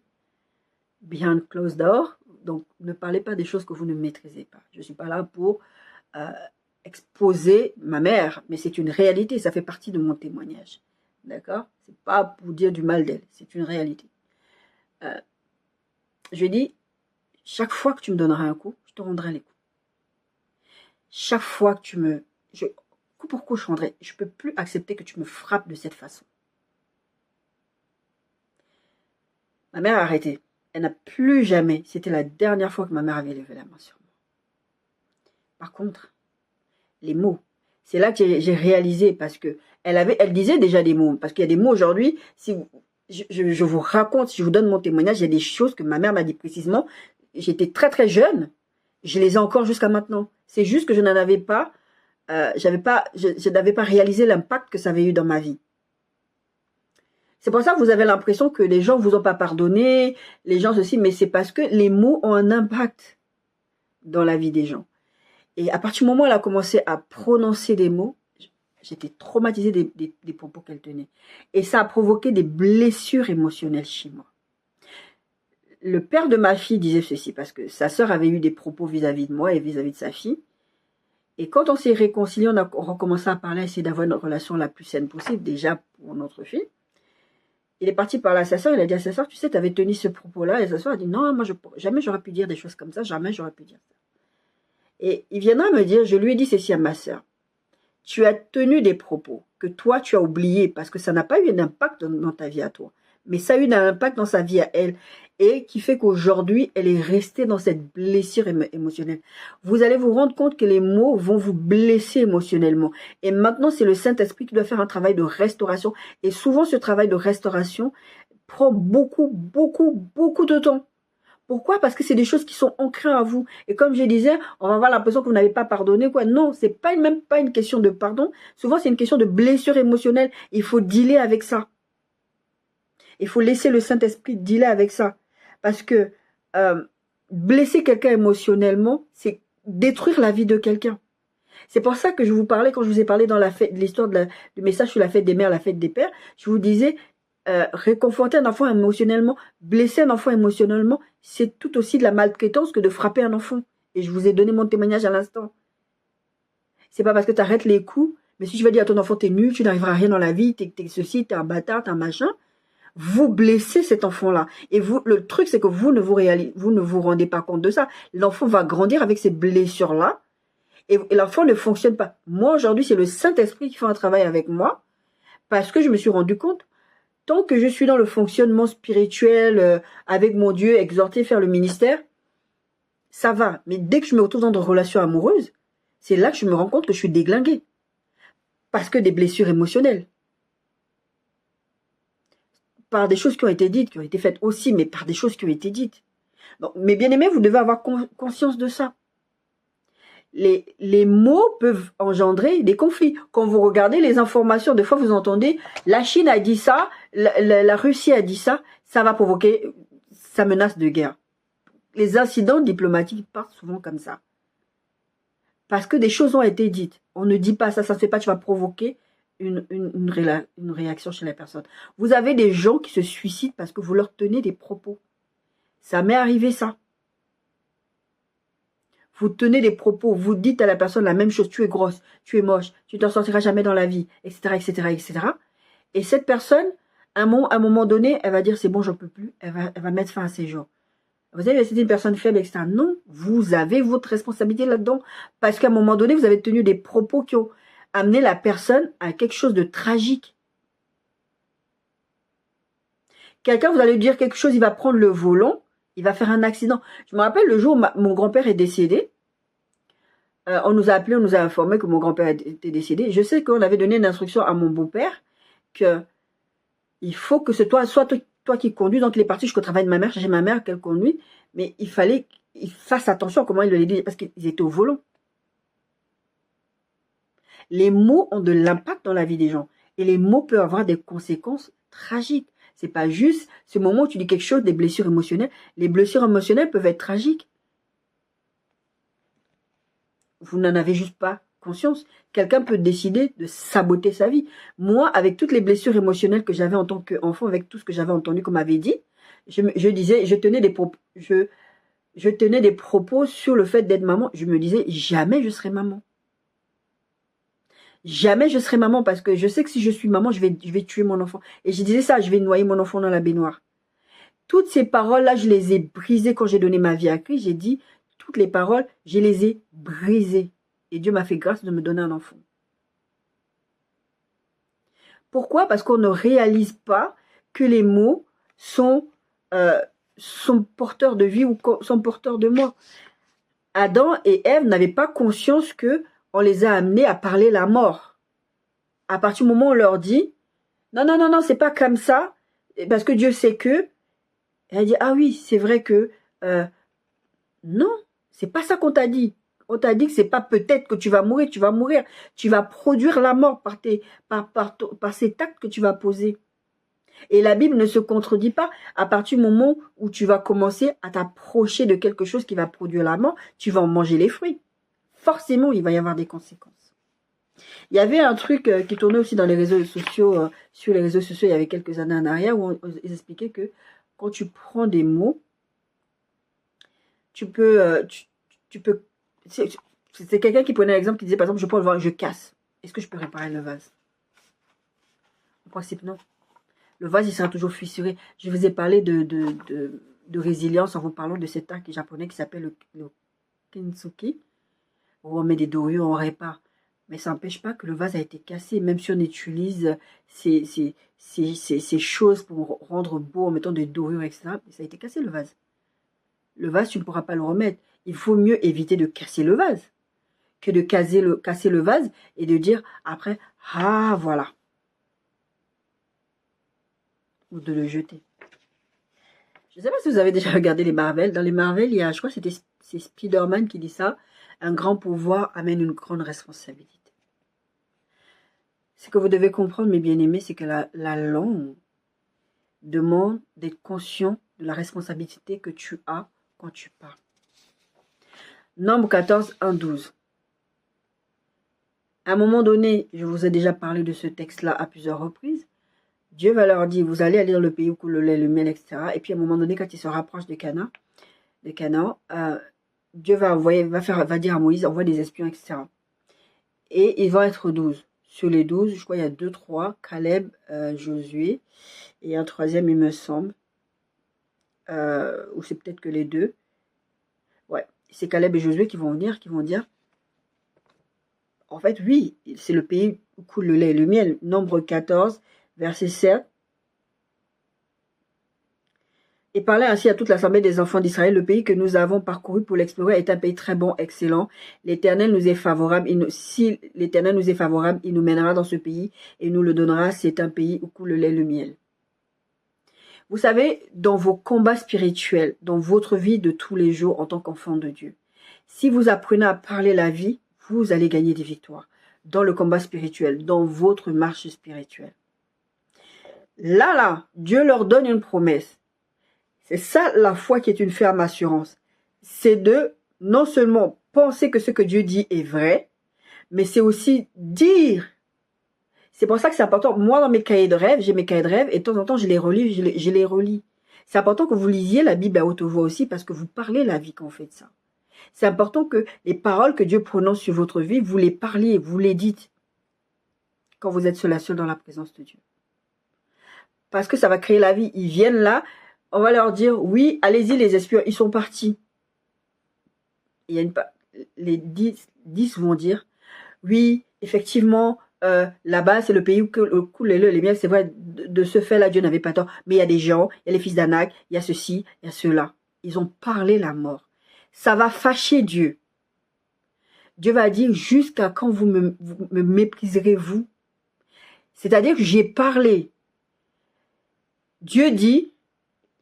behind closed door, donc ne parlez pas des choses que vous ne maîtrisez pas. Je ne suis pas là pour exposer ma mère, mais c'est une réalité, ça fait partie de mon témoignage. D'accord? C'est pas pour dire du mal d'elle, c'est une réalité. Je dis, chaque fois que tu me donneras un coup, je te rendrai les coups. Chaque fois que tu me... coup pour coup, je rendrai. Je ne peux plus accepter que tu me frappes de cette façon. Ma mère a arrêté. Elle n'a plus jamais, c'était la dernière fois que ma mère avait levé la main sur moi. Par contre, les mots, c'est là que j'ai réalisé, parce que elle disait déjà des mots, parce qu'il y a des mots aujourd'hui, si je vous raconte, si je vous donne mon témoignage, il y a des choses que ma mère m'a dit précisément. J'étais très très jeune, je les ai encore jusqu'à maintenant. C'est juste que je n'en avais pas, je n'avais pas réalisé l'impact que ça avait eu dans ma vie. C'est pour ça que vous avez l'impression que les gens ne vous ont pas pardonné, les gens ceci, mais c'est parce que les mots ont un impact dans la vie des gens. Et à partir du moment où elle a commencé à prononcer des mots, j'étais traumatisée des propos qu'elle tenait. Et ça a provoqué des blessures émotionnelles chez moi. Le père de ma fille disait ceci, parce que sa sœur avait eu des propos vis-à-vis de moi et vis-à-vis de sa fille. Et quand on s'est réconciliés, on a recommencé à parler, à essayer d'avoir une relation la plus saine possible, déjà pour notre fille. Il est parti parler à sa soeur, il a dit à sa soeur, tu sais, tu avais tenu ce propos-là, et sa soeur a dit, non, moi, jamais j'aurais pu dire des choses comme ça, jamais j'aurais pu dire ça. Et il viendra me dire, je lui ai dit ceci à ma soeur, tu as tenu des propos que toi, tu as oubliés, parce que ça n'a pas eu d'impact dans ta vie à toi, mais ça a eu un impact dans sa vie à elle, et qui fait qu'aujourd'hui, elle est restée dans cette blessure émotionnelle. Vous allez vous rendre compte que les mots vont vous blesser émotionnellement. Et maintenant, c'est le Saint-Esprit qui doit faire un travail de restauration. Et souvent, ce travail de restauration prend beaucoup, beaucoup, beaucoup de temps. Pourquoi? Parce que c'est des choses qui sont ancrées à vous. Et comme je disais, on va avoir l'impression que vous n'avez pas pardonné, quoi. Non, c'est pas même pas une question de pardon. Souvent, c'est une question de blessure émotionnelle. Il faut dealer avec ça. Il faut laisser le Saint-Esprit dealer avec ça. Parce que blesser quelqu'un émotionnellement, c'est détruire la vie de quelqu'un. C'est pour ça que je vous parlais, quand je vous ai parlé dans l'histoire du message sur la fête des mères, la fête des pères, je vous disais, réconforter un enfant émotionnellement, blesser un enfant émotionnellement, c'est tout aussi de la maltraitance que de frapper un enfant. Et je vous ai donné mon témoignage à l'instant. C'est pas parce que tu arrêtes les coups, mais si tu vas dire à ton enfant, t'es nul, tu n'arriveras à rien dans la vie, t'es ceci, t'es un bâtard, t'es un machin, vous blessez cet enfant-là. Et vous, le truc, c'est que vous ne vous rendez pas compte de ça. L'enfant va grandir avec ces blessures-là, et l'enfant ne fonctionne pas. Moi, aujourd'hui, c'est le Saint-Esprit qui fait un travail avec moi, parce que je me suis rendu compte, tant que je suis dans le fonctionnement spirituel, avec mon Dieu, exhorter, faire le ministère, ça va. Mais dès que je me retrouve dans une relation amoureuse, c'est là que je me rends compte que je suis déglinguée. Parce que des blessures émotionnelles. Par des choses qui ont été dites, qui ont été faites aussi, mais par des choses qui ont été dites. Donc, mes bien-aimés, vous devez avoir conscience de ça. Les mots peuvent engendrer des conflits. Quand vous regardez les informations, des fois vous entendez la Chine a dit ça, la Russie a dit ça, ça va provoquer, ça menace de guerre. Les incidents diplomatiques partent souvent comme ça. Parce que des choses ont été dites. On ne dit pas ça, ça ne se fait pas, tu vas provoquer une réaction chez la personne. Vous avez des gens qui se suicident parce que vous leur tenez des propos. Ça m'est arrivé ça. Vous tenez des propos, vous dites à la personne la même chose, tu es grosse, tu es moche, tu t'en sortiras jamais dans la vie, etc., etc., etc. Et cette personne, à un moment donné, elle va dire c'est bon, j'en peux plus, elle va mettre fin à ses jours. Vous savez, c'est une personne faible, etc. Non, vous avez votre responsabilité là-dedans. Parce qu'à un moment donné, vous avez tenu des propos qui ont amené la personne à quelque chose de tragique. Quelqu'un, vous allez lui dire quelque chose, il va prendre le volant, il va faire un accident. Je me rappelle le jour où mon grand-père est décédé. On nous a appelé, on nous a informé que mon grand-père était décédé. Je sais qu'on avait donné une instruction à mon beau-père que il faut que ce soit toi qui conduis. Donc, il est parti jusqu'au travail de ma mère, j'ai ma mère qu'elle conduit. Mais il fallait qu'il fasse attention à comment il le dit, parce qu'ils étaient au volant. Les mots ont de l'impact dans la vie des gens. Et les mots peuvent avoir des conséquences tragiques. C'est pas juste ce moment où tu dis quelque chose, des blessures émotionnelles. Les blessures émotionnelles peuvent être tragiques. Vous n'en avez juste pas conscience. Quelqu'un peut décider de saboter sa vie. Moi, avec toutes les blessures émotionnelles que j'avais en tant qu'enfant, avec tout ce que j'avais entendu qu'on m'avait dit, je tenais des propos sur le fait d'être maman. Je me disais, jamais je serai maman. Jamais je serai maman parce que je sais que si je suis maman, je vais tuer mon enfant. Et je disais ça, je vais noyer mon enfant dans la baignoire. Toutes ces paroles-là, je les ai brisées quand j'ai donné ma vie à Christ. J'ai dit, toutes les paroles, je les ai brisées. Et Dieu m'a fait grâce de me donner un enfant. Pourquoi? Parce qu'on ne réalise pas que les mots sont porteurs de vie ou sont porteurs de mort. Adam et Ève n'avaient pas conscience que on les a amenés à parler la mort. À partir du moment où on leur dit, non, non, non, non, c'est pas comme ça, parce que Dieu sait que, elle dit, ah oui, c'est vrai que, non, c'est pas ça qu'on t'a dit. On t'a dit que c'est pas peut-être que tu vas mourir, tu vas mourir. Tu vas produire la mort par ces actes que tu vas poser. Et la Bible ne se contredit pas. À partir du moment où tu vas commencer à t'approcher de quelque chose qui va produire la mort, tu vas en manger les fruits. Forcément, il va y avoir des conséquences. Il y avait un truc qui tournait aussi dans les réseaux sociaux, sur les réseaux sociaux il y avait quelques années en arrière, où ils expliquaient que quand tu prends des mots, tu peux... C'est quelqu'un qui prenait l'exemple qui disait par exemple, je prends le vase, je casse. Est-ce que je peux réparer le vase? En principe, non. Le vase, il sera toujours fissuré. Je vous ai parlé de résilience en vous parlant de cet art japonais qui s'appelle le kintsugi, où on met des dorures, on répare. Mais ça n'empêche pas que le vase a été cassé, même si on utilise ces choses pour rendre beau en mettant des dorures, etc. Ça a été cassé, le vase. Le vase, tu ne pourras pas le remettre. Il faut mieux éviter de casser le vase que de casser le vase et de dire après, ah voilà. Ou de le jeter. Je ne sais pas si vous avez déjà regardé les Marvel. Dans les Marvel, il y a, je crois que c'est Spider-Man qui dit ça. Un grand pouvoir amène une grande responsabilité. Ce que vous devez comprendre, mes bien-aimés, c'est que la langue demande d'être conscient de la responsabilité que tu as quand tu parles. Nombre 14, 1, 12. À un moment donné, je vous ai déjà parlé de ce texte-là à plusieurs reprises. Dieu va leur dire, vous allez aller dans le pays où coule le lait, le miel, etc. Et puis à un moment donné, quand ils se rapprochent de Canaan, Dieu va dire à Moïse, envoie des espions, etc. Et ils vont être 12. Sur les 12, je crois qu'il y a 2, 3, Caleb, Josué, et un troisième, il me semble. Ou c'est peut-être que les deux. Ouais, c'est Caleb et Josué qui vont venir, qui vont dire, en fait, oui, c'est le pays où coule le lait et le miel. Nombre 14, verset 7. Et parlait ainsi à toute l'assemblée des enfants d'Israël, le pays que nous avons parcouru pour l'explorer est un pays très bon, excellent. L'Éternel nous est favorable. Si l'Éternel nous est favorable, il nous mènera dans ce pays et nous le donnera. C'est un pays où coule le lait et le miel. Vous savez, dans vos combats spirituels, dans votre vie de tous les jours en tant qu'enfant de Dieu, si vous apprenez à parler la vie, vous allez gagner des victoires dans le combat spirituel, dans votre marche spirituelle. Là, Dieu leur donne une promesse. C'est ça la foi qui est une ferme assurance. C'est de non seulement penser que ce que Dieu dit est vrai, mais c'est aussi dire. C'est pour ça que c'est important. Moi, dans mes cahiers de rêve, j'ai mes cahiers de rêve et de temps en temps, je les relis, je les relis. C'est important que vous lisiez la Bible à haute voix aussi parce que vous parlez la vie quand vous faites ça. C'est important que les paroles que Dieu prononce sur votre vie, vous les parliez, vous les dites quand vous êtes seul dans la présence de Dieu. Parce que ça va créer la vie. Ils viennent là, on va leur dire, oui, allez-y les espions, ils sont partis. Il y a les 10 vont dire, oui, effectivement, là-bas, c'est le pays où coule le lait et le miel. C'est vrai, de ce fait-là, Dieu n'avait pas tort. Mais il y a des gens, il y a les fils d'Anak, il y a ceci, il y a cela. Ils ont parlé la mort. Ça va fâcher Dieu. Dieu va dire, jusqu'à quand vous me mépriserez, vous? C'est-à-dire que j'ai parlé. Dieu dit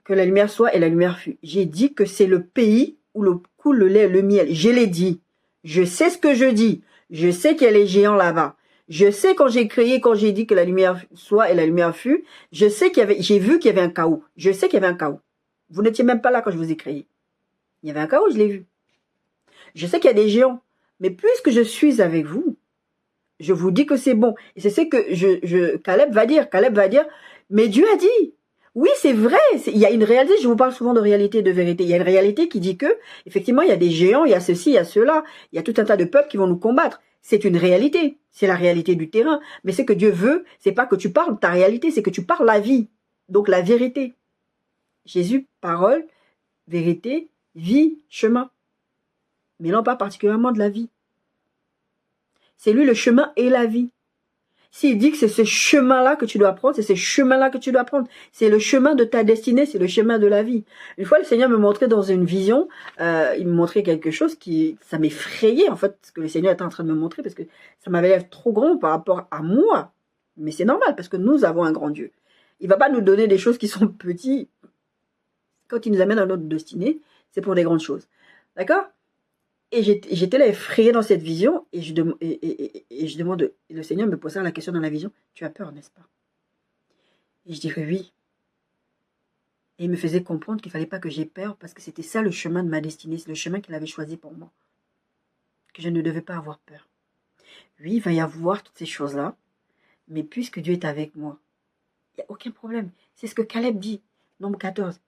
que la lumière soit et la lumière fut. J'ai dit que c'est le pays où coule le lait et le miel. Je l'ai dit. Je sais ce que je dis. Je sais qu'il y a les géants là-bas. Je sais quand j'ai créé, quand j'ai dit que la lumière soit et la lumière fut, je sais j'ai vu qu'il y avait un chaos. Je sais qu'il y avait un chaos. Vous n'étiez même pas là quand je vous ai créé. Il y avait un chaos, je l'ai vu. Je sais qu'il y a des géants. Mais puisque je suis avec vous, je vous dis que c'est bon. Et c'est ce que Caleb va dire. Caleb va dire, mais Dieu a dit. Oui, c'est vrai. Il y a une réalité. Je vous parle souvent de réalité et de vérité. Il y a une réalité qui dit que, effectivement, il y a des géants, il y a ceci, il y a cela. Il y a tout un tas de peuples qui vont nous combattre. C'est une réalité. C'est la réalité du terrain. Mais ce que Dieu veut, c'est pas que tu parles ta réalité, c'est que tu parles la vie. Donc la vérité. Jésus, parole, vérité, vie, chemin. Mais non pas particulièrement de la vie. C'est lui le chemin et la vie. S'il dit que c'est ce chemin-là que tu dois prendre, c'est ce chemin-là que tu dois prendre. C'est le chemin de ta destinée, c'est le chemin de la vie. Une fois, le Seigneur me montrait dans une vision, il me montrait quelque chose ça m'effrayait, en fait, ce que le Seigneur était en train de me montrer, parce que ça m'avait l'air trop grand par rapport à moi. Mais c'est normal, parce que nous avons un grand Dieu. Il ne va pas nous donner des choses qui sont petites. Quand il nous amène à notre destinée, c'est pour des grandes choses. D'accord ? Et j'étais là effrayée dans cette vision, et je demande, et le Seigneur me posait la question dans la vision, tu as peur, n'est-ce pas? Et je dirais oui. Et il me faisait comprendre qu'il ne fallait pas que j'aie peur, parce que c'était ça le chemin de ma destinée, c'est le chemin qu'il avait choisi pour moi. Que je ne devais pas avoir peur. Oui, il va y avoir toutes ces choses-là, mais puisque Dieu est avec moi, il n'y a aucun problème. C'est ce que Caleb dit, nombre 14.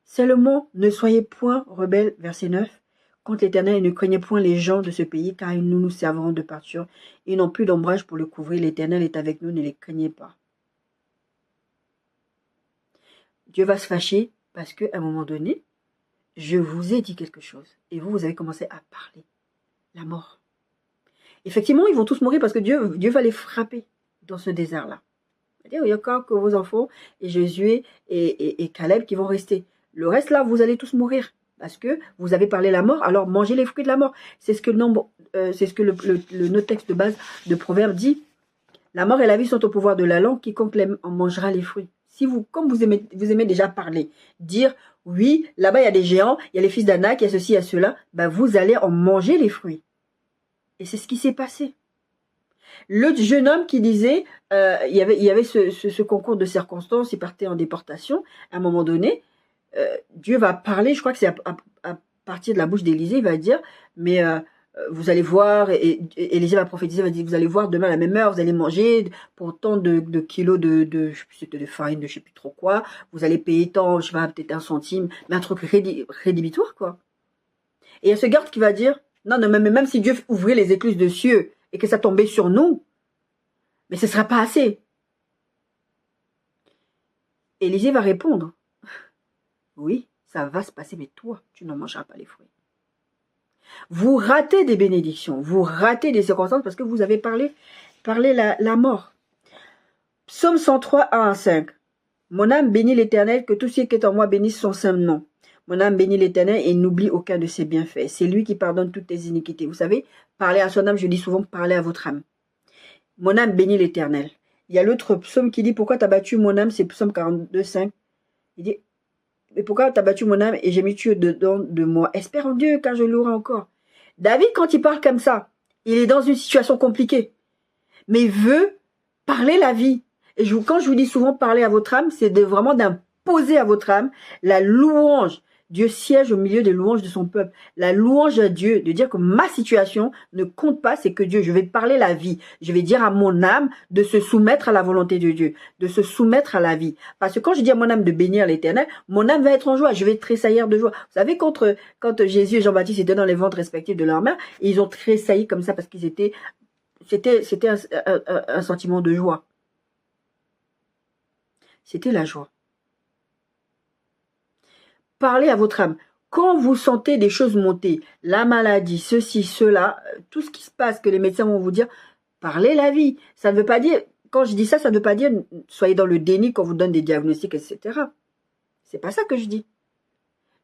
Seulement, ne soyez point rebelles, verset 9. Contre l'Éternel, et ne craignez point les gens de ce pays, car nous nous servirons de pâture. Ils n'ont plus d'ombrage pour le couvrir. L'Éternel est avec nous, ne les craignez pas. Dieu va se fâcher parce qu'à un moment donné, je vous ai dit quelque chose. Et vous avez commencé à parler. La mort. Effectivement, ils vont tous mourir parce que Dieu va les frapper dans ce désert-là. C'est-à-dire, il y a encore que vos enfants et Josué et Caleb qui vont rester. Le reste là, vous allez tous mourir. Parce que vous avez parlé la mort, alors mangez les fruits de la mort. C'est ce que le texte de base de Proverbe dit. La mort et la vie sont au pouvoir de la langue, quiconque l'aime en mangera les fruits. Si vous, comme vous aimez déjà parler, dire, oui, là-bas, il y a des géants, il y a les fils d'Anak, il y a ceci, il y a cela, ben, vous allez en manger les fruits. Et c'est ce qui s'est passé. Le jeune homme qui disait, il y avait ce concours de circonstances, il partait en déportation, à un moment donné, Dieu va parler, je crois que c'est à partir de la bouche d'Élisée, il va dire, mais vous allez voir, et Élisée va prophétiser, va dire, vous allez voir demain à la même heure, vous allez manger pour tant de kilos de je sais plus, de farine, de je sais plus trop quoi, vous allez payer tant, je sais pas, peut-être 1 centime, mais un truc rédhibitoire, quoi. Et il y a ce garde qui va dire, non, non, même si Dieu ouvrait les écluses de cieux et que ça tombait sur nous, mais ce ne sera pas assez. Élisée va répondre, oui, ça va se passer, mais toi, tu n'en mangeras pas les fruits. Vous ratez des bénédictions, vous ratez des circonstances parce que vous avez parlé la mort. Psaume 103, 1 à 5. Mon âme bénit l'Éternel, que tout ce qui est en moi bénisse son saint nom. Mon âme bénit l'Éternel et n'oublie aucun de ses bienfaits. C'est lui qui pardonne toutes tes iniquités. Vous savez, parler à son âme, je dis souvent, parler à votre âme. Mon âme bénit l'Éternel. Il y a l'autre psaume qui dit, pourquoi t'as battu mon âme, c'est psaume 42, 5. Il dit, mais pourquoi t'as battu mon âme et j'ai mis Dieu dedans de moi? Espère en Dieu, car je l'aurai encore. David, quand il parle comme ça, il est dans une situation compliquée. Mais il veut parler la vie. Et quand je vous dis souvent parler à votre âme, c'est vraiment d'imposer à votre âme la louange. Dieu siège au milieu des louanges de son peuple. La louange à Dieu, de dire que ma situation ne compte pas, c'est que Dieu, je vais parler la vie. Je vais dire à mon âme de se soumettre à la volonté de Dieu, de se soumettre à la vie. Parce que quand je dis à mon âme de bénir l'Éternel, mon âme va être en joie, je vais tressaillir de joie. Vous savez, quand Jésus et Jean-Baptiste étaient dans les ventres respectifs de leur mère, ils ont tressailli comme ça parce qu'ils étaient, c'était un sentiment de joie. C'était la joie. Parlez à votre âme. Quand vous sentez des choses monter, la maladie, ceci, cela, tout ce qui se passe, que les médecins vont vous dire, parlez la vie. Ça ne veut pas dire, quand je dis ça, ça ne veut pas dire soyez dans le déni quand vous donne des diagnostics, etc. C'est pas ça que je dis.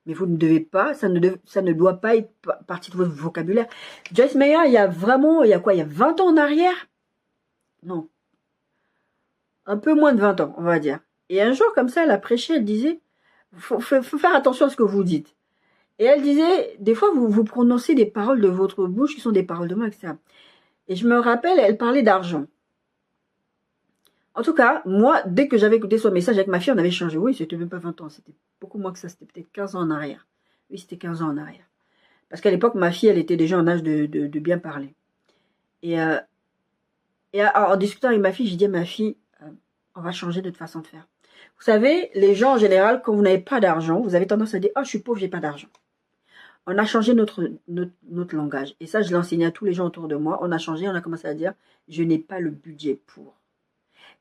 Mais vous ne devez pas, ça ne doit pas être partie de votre vocabulaire. Joyce Meyer, il y a 20 ans en arrière? Non. Un peu moins de 20 ans, on va dire. Et un jour, comme ça, elle a prêché, elle disait, faut faire attention à ce que vous dites. Et elle disait, des fois, vous prononcez des paroles de votre bouche qui sont des paroles de moi, etc. Et je me rappelle, elle parlait d'argent. En tout cas, moi, dès que j'avais écouté son message avec ma fille, on avait changé. Oui, c'était même pas 20 ans, c'était beaucoup moins que ça, c'était peut-être 15 ans en arrière. Oui, c'était 15 ans en arrière. Parce qu'à l'époque, ma fille, elle était déjà en âge de bien parler. Et en discutant avec ma fille, j'ai dit à ma fille, on va changer notre façon de faire. Vous savez, les gens en général, quand vous n'avez pas d'argent, vous avez tendance à dire, oh, je suis pauvre, j'ai pas d'argent. On a changé notre langage. Et ça, je l'ai enseigné à tous les gens autour de moi. On a changé, on a commencé à dire, je n'ai pas le budget pour.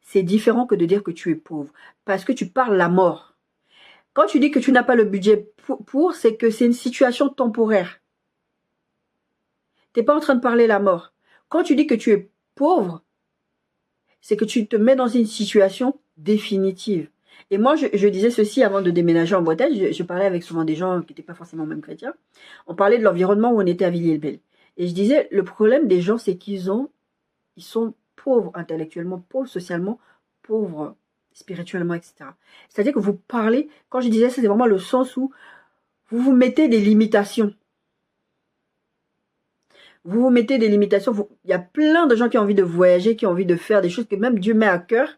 C'est différent que de dire que tu es pauvre. Parce que tu parles la mort. Quand tu dis que tu n'as pas le budget pour, c'est que c'est une situation temporaire. Tu n'es pas en train de parler la mort. Quand tu dis que tu es pauvre, c'est que tu te mets dans une situation définitive. Et moi, je disais ceci avant de déménager en Bretagne. Je parlais avec souvent des gens qui n'étaient pas forcément même chrétiens. On parlait de l'environnement où on était à Villiers-le-Bel. Et je disais, le problème des gens, c'est ils sont pauvres intellectuellement, pauvres socialement, pauvres spirituellement, etc. C'est-à-dire que vous parlez, quand je disais ça, c'est vraiment le sens où vous vous mettez des limitations. Vous vous mettez des limitations. Il y a plein de gens qui ont envie de voyager, qui ont envie de faire des choses que même Dieu met à cœur.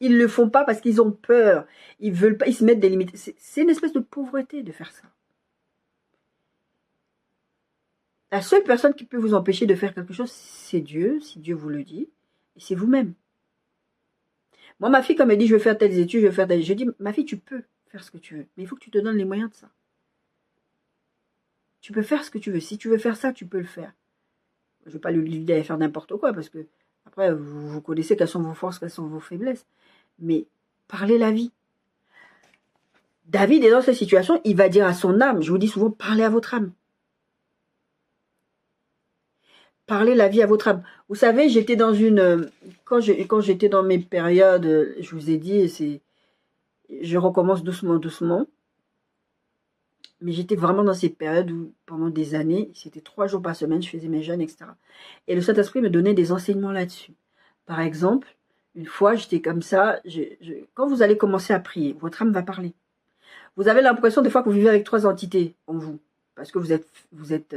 Ils ne le font pas parce qu'ils ont peur. Ils veulent pas, ils se mettent des limites. C'est une espèce de pauvreté de faire ça. La seule personne qui peut vous empêcher de faire quelque chose, c'est Dieu, si Dieu vous le dit, et c'est vous-même. Moi, ma fille, quand elle me dit, je veux faire telles études, je veux faire telles... Je dis, ma fille, tu peux faire ce que tu veux, mais il faut que tu te donnes les moyens de ça. Tu peux faire ce que tu veux. Si tu veux faire ça, tu peux le faire. Je ne vais pas lui dire d'aller faire n'importe quoi, parce que, après, vous connaissez quelles sont vos forces, quelles sont vos faiblesses. Mais parlez la vie. David est dans cette situation, il va dire à son âme, je vous dis souvent, parlez à votre âme. Parlez la vie à votre âme. Vous savez, j'étais dans une... Quand j'étais dans mes périodes, je vous ai dit, je recommence doucement, doucement. Mais j'étais vraiment dans ces périodes où, pendant des années, c'était 3 jours par semaine, je faisais mes jeûnes, etc. Et le Saint-Esprit me donnait des enseignements là-dessus. Par exemple, Une fois, j'étais comme ça. Quand vous allez commencer à prier, votre âme va parler. Vous avez l'impression des fois que vous vivez avec 3 entités en vous. Parce que vous êtes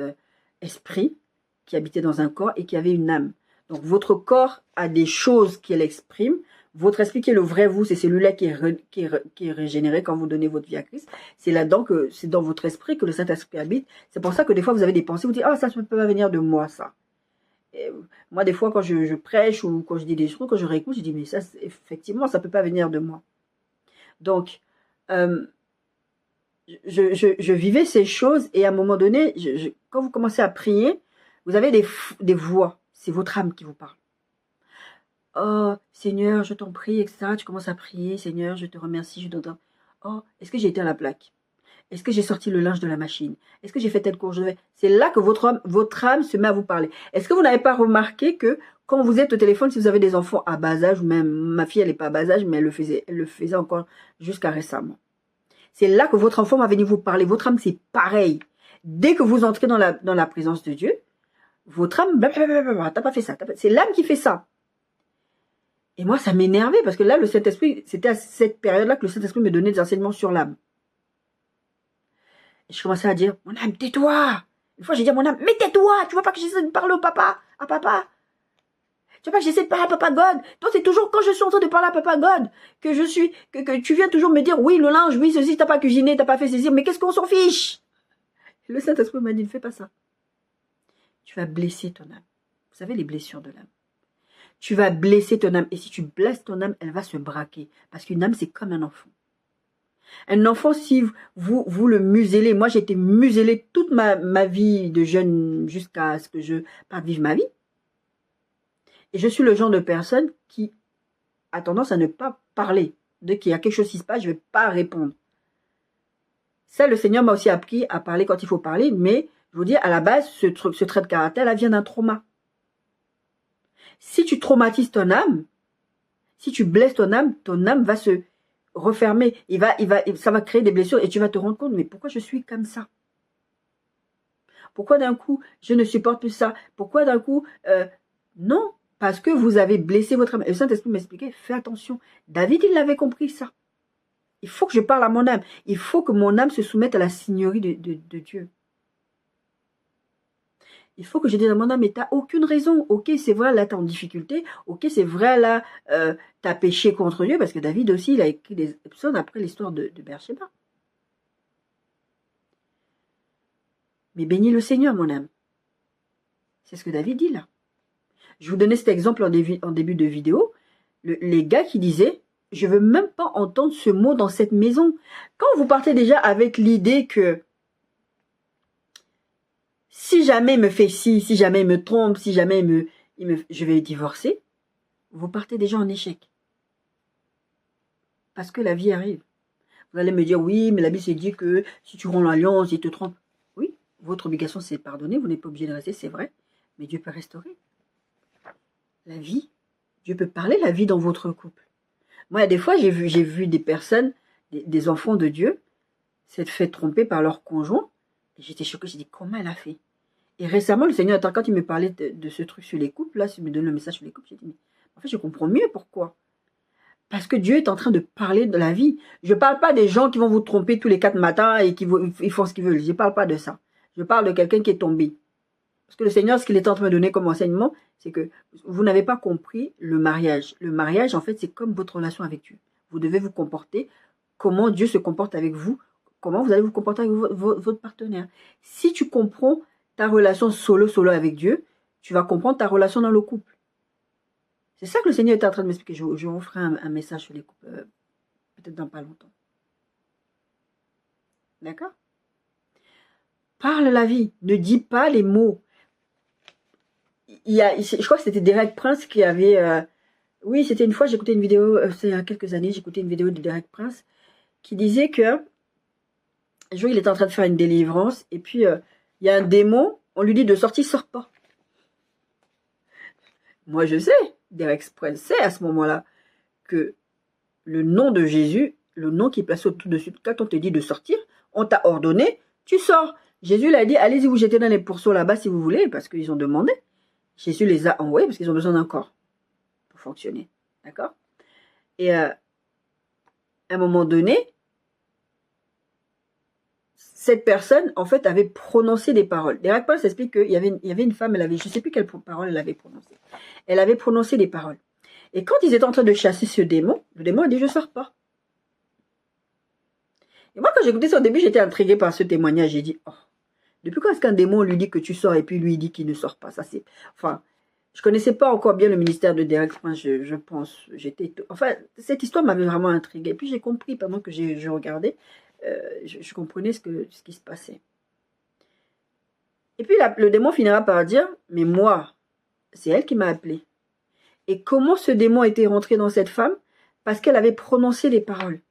esprit qui habitait dans un corps et qui avait une âme. Donc votre corps a des choses qu'elle exprime. Votre esprit qui est le vrai vous, c'est celui-là qui est régénéré quand vous donnez votre vie à Christ. C'est là-dedans que c'est dans votre esprit que le Saint-Esprit habite. C'est pour ça que des fois vous avez des pensées, vous dites ah ça ne peut pas venir de moi ça. Et moi des fois quand je prêche ou quand je dis des choses, quand je réécoute, je dis mais ça effectivement ça peut pas venir de moi. Donc je vivais ces choses et à un moment donné, quand vous commencez à prier, vous avez des voix. C'est votre âme qui vous parle. Oh, Seigneur, je t'en prie, etc. Tu commences à prier, Seigneur, je te remercie, je t'entends. Oh, est-ce que j'ai été à la plaque? Est-ce que j'ai sorti le linge de la machine? Est-ce que j'ai fait telle course? C'est là que votre âme se met à vous parler. Est-ce que vous n'avez pas remarqué que quand vous êtes au téléphone, si vous avez des enfants à bas âge, ou même ma fille, elle n'est pas à bas âge, mais elle le faisait encore jusqu'à récemment. C'est là que votre enfant va venir vous parler. Votre âme, c'est pareil. Dès que vous entrez dans la présence de Dieu, votre âme, t'as pas fait ça. C'est l'âme qui fait ça. Et moi, ça m'énervait parce que là, le Saint-Esprit, c'était à cette période-là que le Saint-Esprit me donnait des enseignements sur l'âme. Et je commençais à dire, mon âme, tais-toi. Une fois, j'ai dit à mon âme, mais tais-toi, tu vois pas que j'essaie de parler au papa, à papa. Tu vois pas que j'essaie de parler à Papa God. Toi, c'est toujours quand je suis en train de parler à Papa God que tu viens toujours me dire, oui, le linge, oui, ceci, t'as pas cuisiné, t'as pas fait ceci, mais qu'est-ce qu'on s'en fiche? Et le Saint-Esprit m'a dit, ne fais pas ça. Tu vas blesser ton âme. Vous savez, les blessures de l'âme. Tu vas blesser ton âme. Et si tu blesses ton âme, elle va se braquer. Parce qu'une âme, c'est comme un enfant. Un enfant, si vous le muselez, moi j'ai été muselée toute ma vie de jeune jusqu'à ce que je parte vivre ma vie. Et je suis le genre de personne qui a tendance à ne pas parler. Dès qu'il y a quelque chose qui se passe, je ne vais pas répondre. Ça, le Seigneur m'a aussi appris à parler quand il faut parler, mais je vous dis, à la base, ce trait de caractère, là, vient d'un trauma. Si tu traumatises ton âme, si tu blesses ton âme va se refermer. Ça va créer des blessures et tu vas te rendre compte, mais pourquoi je suis comme ça? Pourquoi d'un coup, je ne supporte plus ça? Pourquoi d'un coup, non, parce que vous avez blessé votre âme. Et le Saint-Esprit m'expliquait, fais attention. David, il l'avait compris ça. Il faut que je parle à mon âme. Il faut que mon âme se soumette à la seigneurie de Dieu. Il faut que je dise à mon âme, mais t'as aucune raison. Ok, c'est vrai, là, t'es en difficulté. Ok, c'est vrai, là, t'as péché contre Dieu. Parce que David aussi, il a écrit des psaumes après l'histoire de Beersheba. Mais bénis le Seigneur, mon âme. C'est ce que David dit là. Je vous donnais cet exemple en début de vidéo. Les gars qui disaient, je ne veux même pas entendre ce mot dans cette maison. Quand vous partez déjà avec l'idée que si jamais il me fait ci, si jamais il me trompe, si jamais je vais divorcer, vous partez déjà en échec. Parce que la vie arrive. Vous allez me dire, oui, mais la Bible s'est dit que si tu romps l'alliance, il te trompe. Oui, votre obligation c'est de pardonner, vous n'êtes pas obligé de rester, c'est vrai. Mais Dieu peut restaurer. La vie, Dieu peut parler la vie dans votre couple. Moi, des fois, j'ai vu des personnes, des enfants de Dieu, s'être fait tromper par leur conjoint. Et j'étais choquée, j'ai dit, comment elle a fait? Et récemment, le Seigneur, quand il me parlait de ce truc sur les couples, là, il me donne le message sur les couples, j'ai dit, mais en fait, je comprends mieux pourquoi. Parce que Dieu est en train de parler de la vie. Je ne parle pas des gens qui vont vous tromper tous les 4 matins et ils font ce qu'ils veulent. Je ne parle pas de ça. Je parle de quelqu'un qui est tombé. Parce que le Seigneur, ce qu'il est en train de me donner comme enseignement, c'est que vous n'avez pas compris le mariage. Le mariage, en fait, c'est comme votre relation avec Dieu. Vous devez vous comporter comment Dieu se comporte avec vous, comment vous allez vous comporter avec votre partenaire. Si tu comprends ta relation solo avec Dieu, tu vas comprendre ta relation dans le couple. C'est ça que le Seigneur est en train de m'expliquer. Je vous ferai un message sur les couples, peut-être dans pas longtemps. D'accord? Parle la vie, ne dis pas les mots. Je crois que c'était Derek Prince qui avait... oui, c'était une fois, j'écoutais une vidéo, c'est il y a quelques années, j'écoutais une vidéo de Derek Prince qui disait que un jour, il était en train de faire une délivrance et puis il y a un démon, on lui dit de sortir, il sort pas. Moi, je sais, Derek Prince sait à ce moment-là que le nom de Jésus, le nom qui est placé au-dessus, quand on te dit de sortir, on t'a ordonné, tu sors. Jésus l'a dit, allez-y vous jeter dans les pourceaux là-bas si vous voulez, parce qu'ils ont demandé. Jésus les a envoyés parce qu'ils ont besoin d'un corps pour fonctionner. D'accord? Et à un moment donné, cette personne, en fait, avait prononcé des paroles. Derek Paul s'explique qu'il y avait une femme, je ne sais plus quelle parole elle avait prononcée. Elle avait prononcé des paroles. Et quand ils étaient en train de chasser ce démon, le démon a dit, je ne sors pas. Et moi, quand j'ai écouté ça au début, j'étais intriguée par ce témoignage. J'ai dit, oh, depuis quand est-ce qu'un démon lui dit que tu sors et puis lui il dit qu'il ne sort pas? Ça, c'est... Enfin, je connaissais pas encore bien le ministère de Derek Prince, je pense. Enfin, cette histoire m'avait vraiment intriguée. Et puis j'ai compris, pendant que je regardais, je comprenais ce qui se passait. Et puis le démon finira par dire, mais moi, c'est elle qui m'a appelé. Et comment ce démon était rentré dans cette femme? Parce qu'elle avait prononcé des paroles.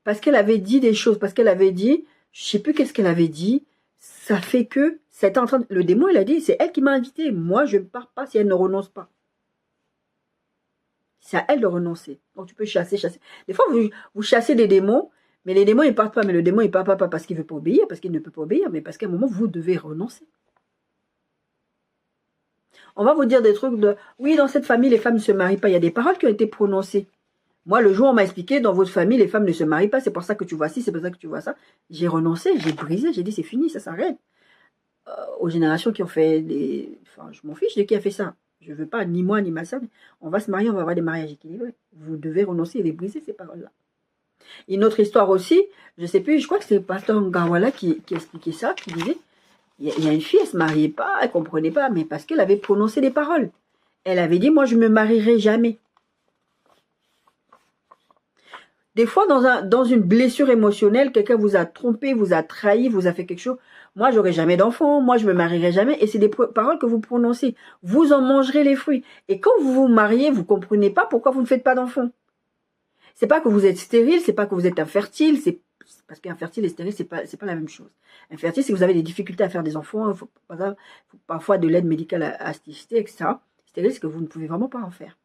Parce qu'elle avait dit des choses, parce qu'elle avait dit, je ne sais plus qu'est-ce qu'elle avait dit, ça fait que, le démon, il a dit, c'est elle qui m'a invité, moi je ne pars pas si elle ne renonce pas. C'est à elle de renoncer. Donc tu peux chasser. Des fois, vous chassez des démons, mais les démons, ils ne partent pas, mais le démon, il ne part pas parce qu'il ne veut pas obéir, parce qu'il ne peut pas obéir, mais parce qu'à un moment, vous devez renoncer. On va vous dire des trucs de, oui, dans cette famille, les femmes ne se marient pas, il y a des paroles qui ont été prononcées. Moi, le jour où on m'a expliqué, dans votre famille, les femmes ne se marient pas, c'est pour ça que tu vois ci, c'est pour ça que tu vois ça. J'ai renoncé, j'ai brisé, j'ai dit c'est fini, ça s'arrête. Aux générations qui ont fait des... Enfin, je m'en fiche de qui a fait ça. Je ne veux pas, ni moi, ni ma soeur. On va se marier, on va avoir des mariages équilibrés. Vous devez renoncer et les briser, ces paroles-là. Une autre histoire aussi, je ne sais plus, je crois que c'est Pasteur Ngawala qui expliquait ça, qui disait, il y a une fille, elle ne se mariait pas, elle ne comprenait pas, mais parce qu'elle avait prononcé des paroles. Elle avait dit, moi, je ne me marierai jamais. Des fois, dans une blessure émotionnelle, quelqu'un vous a trompé, vous a trahi, vous a fait quelque chose. Moi, j'aurai jamais d'enfant, moi, je me marierai jamais. Et c'est des paroles que vous prononcez. Vous en mangerez les fruits. Et quand vous vous mariez, vous comprenez pas pourquoi vous ne faites pas d'enfant. C'est pas que vous êtes stérile, c'est pas que vous êtes infertile, c'est parce qu'infertile et stérile, c'est pas la même chose. Infertile, c'est que vous avez des difficultés à faire des enfants, il faut parfois de l'aide médicale à assister, etc. Stérile, c'est que vous ne pouvez vraiment pas en faire.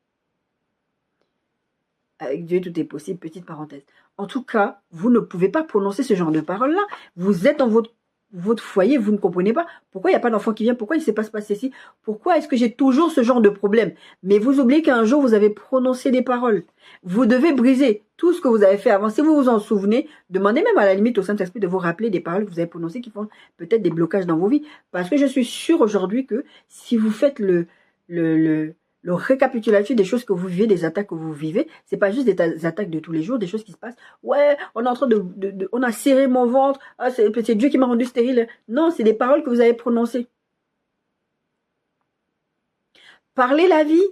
Avec Dieu, tout est possible, petite parenthèse. En tout cas, vous ne pouvez pas prononcer ce genre de paroles-là. Vous êtes dans votre foyer, vous ne comprenez pas. Pourquoi il n'y a pas d'enfant qui vient? Pourquoi il ne s'est pas passé ici? Pourquoi est-ce que j'ai toujours ce genre de problème? Mais vous oubliez qu'un jour, vous avez prononcé des paroles. Vous devez briser tout ce que vous avez fait avant. Si vous vous en souvenez, demandez même à la limite au Saint-Esprit de vous rappeler des paroles que vous avez prononcées qui font peut-être des blocages dans vos vies. Parce que je suis sûre aujourd'hui que si vous faites le récapitulatif des choses que vous vivez, des attaques que vous vivez, c'est pas juste des attaques de tous les jours, des choses qui se passent. Ouais, on est en train on a serré mon ventre, ah, c'est Dieu qui m'a rendu stérile. Non, c'est des paroles que vous avez prononcées. Parlez la vie.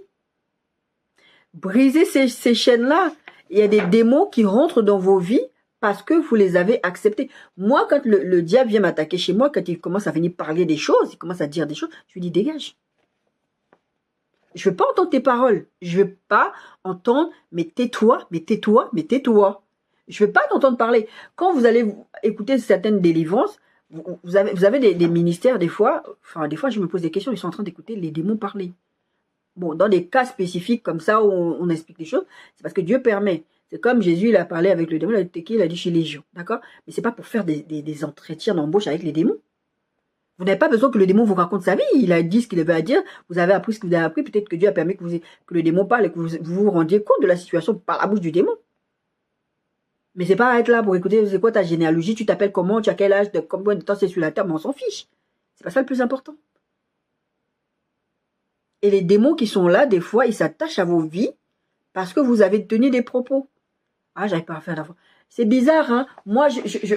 Brisez ces chaînes-là. Il y a des démons qui rentrent dans vos vies parce que vous les avez acceptés. Moi, quand le diable vient m'attaquer chez moi, quand il commence à venir parler des choses, il commence à dire des choses, je lui dis dégage. Je veux pas entendre tes paroles. Je veux pas entendre, mais tais-toi, mais tais-toi, mais tais-toi. Je veux pas t'entendre parler. Quand vous allez écouter certaines délivrances, vous avez des ministères, des fois, je me pose des questions, ils sont en train d'écouter les démons parler. Bon, dans des cas spécifiques comme ça, où on explique des choses, c'est parce que Dieu permet. C'est comme Jésus, il a parlé avec le démon, il a dit chez Légion, d'accord? Mais c'est pas pour faire des entretiens d'embauche avec les démons. Vous n'avez pas besoin que le démon vous raconte sa vie. Il a dit ce qu'il avait à dire. Vous avez appris ce que vous avez appris. Peut-être que Dieu a permis que le démon parle et que vous vous rendiez compte de la situation par la bouche du démon. Mais c'est pas être là pour écouter, c'est quoi ta généalogie, tu t'appelles comment, tu as quel âge, combien de temps c'est sur la terre, mais on s'en fiche. C'est pas ça le plus important. Et les démons qui sont là, des fois, ils s'attachent à vos vies parce que vous avez tenu des propos. Ah, j'arrive pas à faire d'enfant. C'est bizarre, hein. Moi,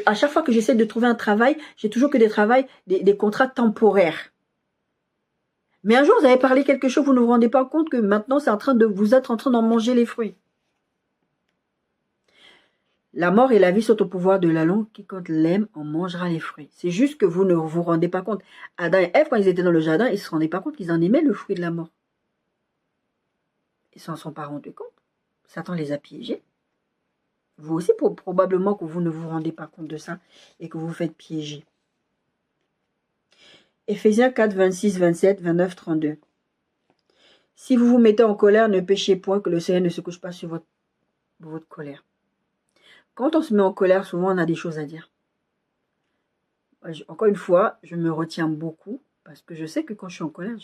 à chaque fois que j'essaie de trouver un travail, j'ai toujours que des contrats temporaires. Mais un jour, vous avez parlé quelque chose, vous ne vous rendez pas compte que maintenant, vous êtes en train d'en manger les fruits. La mort et la vie sont au pouvoir de la langue. Quiconque l'aime en mangera les fruits. C'est juste que vous ne vous rendez pas compte. Adam et Ève, quand ils étaient dans le jardin, ils ne se rendaient pas compte qu'ils en aimaient le fruit de la mort. Ils ne s'en sont pas rendus compte. Satan les a piégés. Vous aussi, probablement que vous ne vous rendez pas compte de ça et que vous vous faites piéger. Éphésiens 4, 26, 27, 29, 32. Si vous vous mettez en colère, ne péchez point, que le Seigneur ne se couche pas sur votre colère. Quand on se met en colère, souvent on a des choses à dire. Encore une fois, je me retiens beaucoup parce que je sais que quand je suis en colère,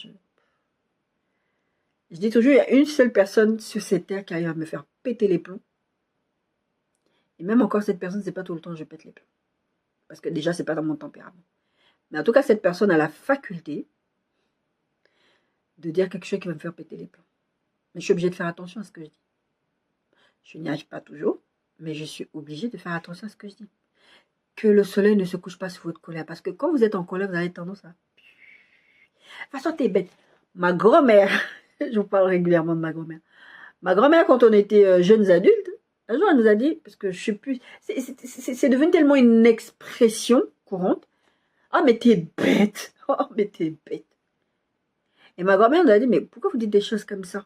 Je dis toujours, il y a une seule personne sur cette terre qui arrive à me faire péter les plombs. Et même encore, cette personne, c'est pas tout le temps que je pète les plombs. Parce que déjà, c'est pas dans mon tempérament. Mais en tout cas, cette personne a la faculté de dire quelque chose qui va me faire péter les plombs. Mais je suis obligée de faire attention à ce que je dis. Je n'y arrive pas toujours, mais je suis obligée de faire attention à ce que je dis. Que le soleil ne se couche pas sur votre colère. Parce que quand vous êtes en colère, vous avez tendance à... De toute façon, t'es bête. Ma grand-mère, je vous parle régulièrement de ma grand-mère. Ma grand-mère, quand on était jeunes adultes, un jour, elle nous a dit, parce que je sais plus, c'est devenu tellement une expression courante. Ah, mais t'es bête. Oh, mais t'es bête. Et ma grand-mère nous a dit, mais pourquoi vous dites des choses comme ça?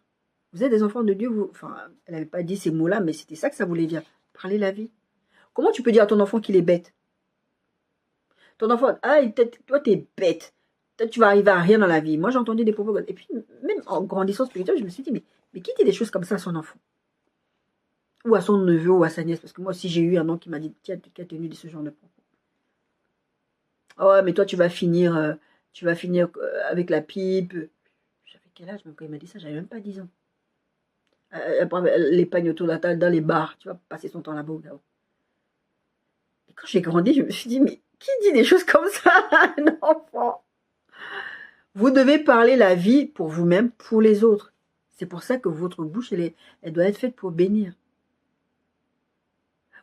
Vous êtes des enfants de Dieu, vous... Enfin, elle n'avait pas dit ces mots-là, mais c'était ça que ça voulait dire. Parler la vie. Comment tu peux dire à ton enfant qu'il est bête? Ton enfant, ah, toi, t'es bête. Toi, tu vas arriver à rien dans la vie. Moi, j'ai entendu des propos. Et puis, même en grandissant spirituel, je me suis dit, mais qui dit des choses comme ça à son enfant? Ou à son neveu ou à sa nièce? Parce que moi aussi, j'ai eu un oncle qui m'a dit, qui a tenu de ce genre de propos. Oh, mais toi, tu vas finir avec la pipe. J'avais quel âge même quand il m'a dit ça? J'avais même pas 10 ans. Les pagnes autour de la table dans les bars. Tu vas passer son temps là-bas. Et quand j'ai grandi, je me suis dit, mais qui dit des choses comme ça à un enfant? Vous devez parler la vie pour vous-même, pour les autres. C'est pour ça que votre bouche, elle doit être faite pour bénir.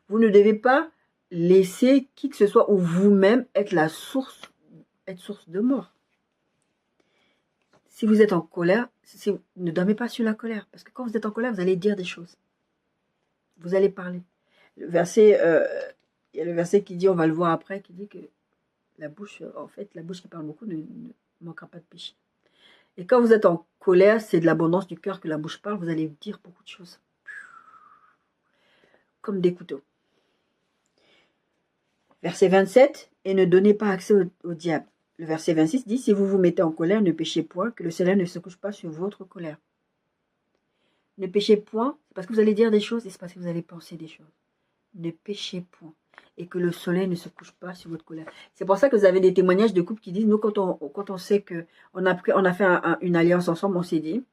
Vous ne devez pas laisser qui que ce soit ou vous-même être source de mort. Si vous êtes en colère, ne dormez pas sur la colère. Parce que quand vous êtes en colère, vous allez dire des choses. Vous allez parler. Il y a le verset qui dit, on va le voir après, qui dit que la bouche qui parle beaucoup ne manquera pas de péché. Et quand vous êtes en colère, c'est de l'abondance du cœur que la bouche parle, vous allez dire beaucoup de choses. Comme des couteaux. Verset 27, et ne donnez pas accès au diable. Le verset 26 dit, si vous vous mettez en colère, ne péchez point, que le soleil ne se couche pas sur votre colère. Ne péchez point, c'est parce que vous allez dire des choses et c'est parce que vous allez penser des choses. Ne péchez point. Et que le soleil ne se couche pas sur votre colère. C'est pour ça que vous avez des témoignages de couples qui disent, nous, quand on sait qu'on a fait une alliance ensemble, on s'est dit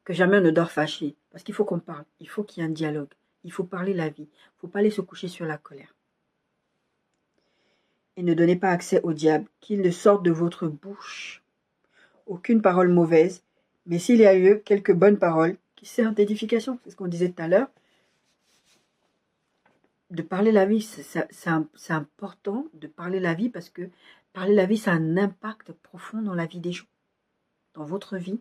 que jamais on ne dort fâché. Parce qu'il faut qu'on parle. Il faut qu'il y ait un dialogue. Il faut parler la vie. Il ne faut pas aller se coucher sur la colère. Et ne donnez pas accès au diable, qu'il ne sorte de votre bouche aucune parole mauvaise, mais s'il y a eu quelques bonnes paroles qui servent d'édification. C'est ce qu'on disait tout à l'heure. De parler la vie, c'est important de parler la vie parce que parler la vie, ça a un impact profond dans la vie des gens, dans votre vie,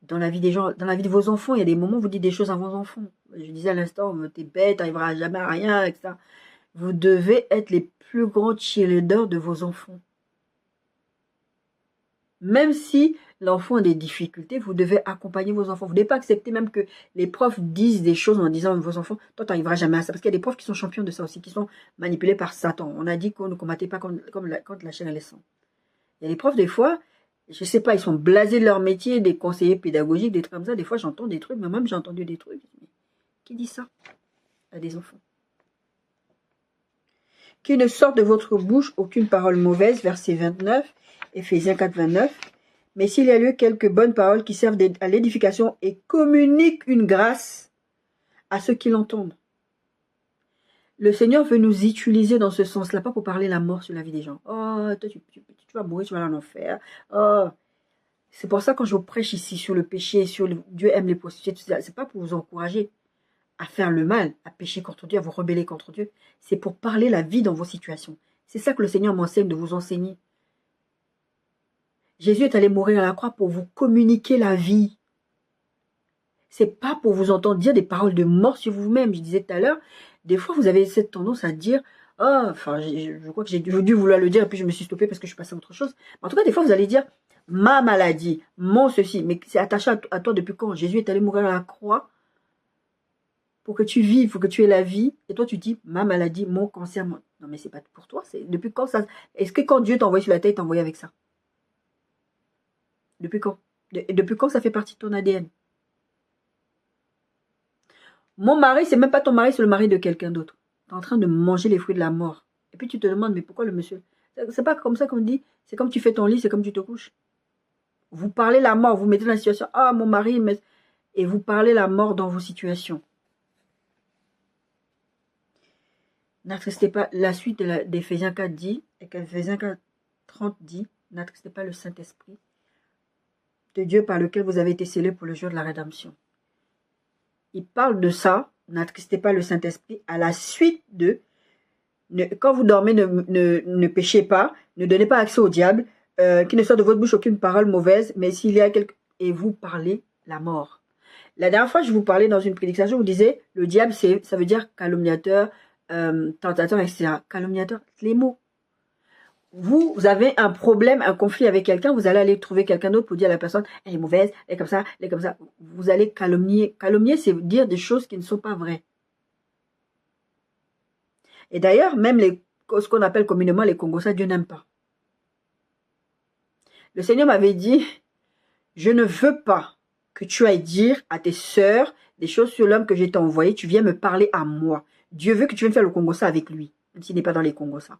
dans la vie des gens, dans la vie de vos enfants. Il y a des moments où vous dites des choses à vos enfants. Je disais à l'instant, t'es bête, t'arriveras jamais à rien, etc. Vous devez être les plus grands cheerleaders de vos enfants. Même si l'enfant a des difficultés, vous devez accompagner vos enfants. Vous ne devez pas accepter même que les profs disent des choses en disant à vos enfants, toi, tu n'arriveras jamais à ça. Parce qu'il y a des profs qui sont champions de ça aussi, qui sont manipulés par Satan. On a dit qu'on ne combattait pas contre la chair et les sangs. Il y a des profs, des fois, je ne sais pas, ils sont blasés de leur métier, des conseillers pédagogiques, des trucs comme ça. Des fois, j'entends des trucs, mais même j'ai entendu des trucs. Mais qui dit ça à des enfants? Qu'il ne sorte de votre bouche aucune parole mauvaise, verset 29, Éphésiens 4, 29. Mais s'il y a lieu quelques bonnes paroles qui servent à l'édification et communiquent une grâce à ceux qui l'entendent. Le Seigneur veut nous utiliser dans ce sens-là, pas pour parler la mort sur la vie des gens. Oh, toi, tu vas mourir, tu vas aller en enfer. Oh. C'est pour ça quand je vous prêche ici sur le péché, Dieu aime les prostituées, c'est pas pour vous encourager à faire le mal, à pécher contre Dieu, à vous rebeller contre Dieu. C'est pour parler la vie dans vos situations. C'est ça que le Seigneur m'enseigne de vous enseigner. Jésus est allé mourir à la croix pour vous communiquer la vie. C'est pas pour vous entendre dire des paroles de mort sur vous-même. Je disais tout à l'heure, des fois vous avez cette tendance à dire, oh, enfin, je crois que j'ai dû vouloir le dire et puis je me suis stoppée parce que je suis passée à autre chose. En tout cas, des fois vous allez dire, ma maladie, mon ceci, mais c'est attaché à toi depuis quand? Jésus est allé mourir à la croix pour que tu vives, pour que tu aies la vie, et toi tu dis, ma maladie, mon cancer, non mais c'est pas pour toi, c'est depuis quand ça, est-ce que quand Dieu t'a envoyé sur la terre, il t'a envoyé avec ça? Depuis quand? Depuis quand ça fait partie de ton ADN? Mon mari, c'est même pas ton mari, c'est le mari de quelqu'un d'autre. Tu es en train de manger les fruits de la mort. Et puis tu te demandes, mais pourquoi le monsieur? C'est pas comme ça qu'on dit, c'est comme tu fais ton lit, c'est comme tu te couches. Vous parlez la mort, vous mettez dans la situation, ah, mon mari, et vous parlez la mort dans vos situations. N'attristez pas, la suite d'Éphésiens 4 dit, et qu'Éphésiens 4, 30 dit, n'attristez pas le Saint-Esprit de Dieu par lequel vous avez été scellés pour le jour de la rédemption. Il parle de ça, n'attristez pas le Saint-Esprit, à la suite de, quand vous dormez, ne péchez pas, ne donnez pas accès au diable, qu'il ne soit de votre bouche aucune parole mauvaise, mais s'il y a quelque... Et vous parlez la mort. La dernière fois, je vous parlais dans une prédication, je vous disais, le diable, ça veut dire calomniateur, tentateur, etc. Calomniateur, les mots. Vous avez un problème, un conflit avec quelqu'un, vous allez aller trouver quelqu'un d'autre pour dire à la personne, elle est mauvaise, elle est comme ça, elle est comme ça. Vous allez calomnier. Calomnier, c'est dire des choses qui ne sont pas vraies. Et d'ailleurs, même ce qu'on appelle communément les Congossas, Dieu n'aime pas. Le Seigneur m'avait dit, je ne veux pas que tu ailles dire à tes sœurs des choses sur l'homme que j'ai t'ai envoyé, tu viens me parler à moi. Dieu veut que tu viennes faire le Congossa avec lui, même s'il n'est pas dans les Congossas.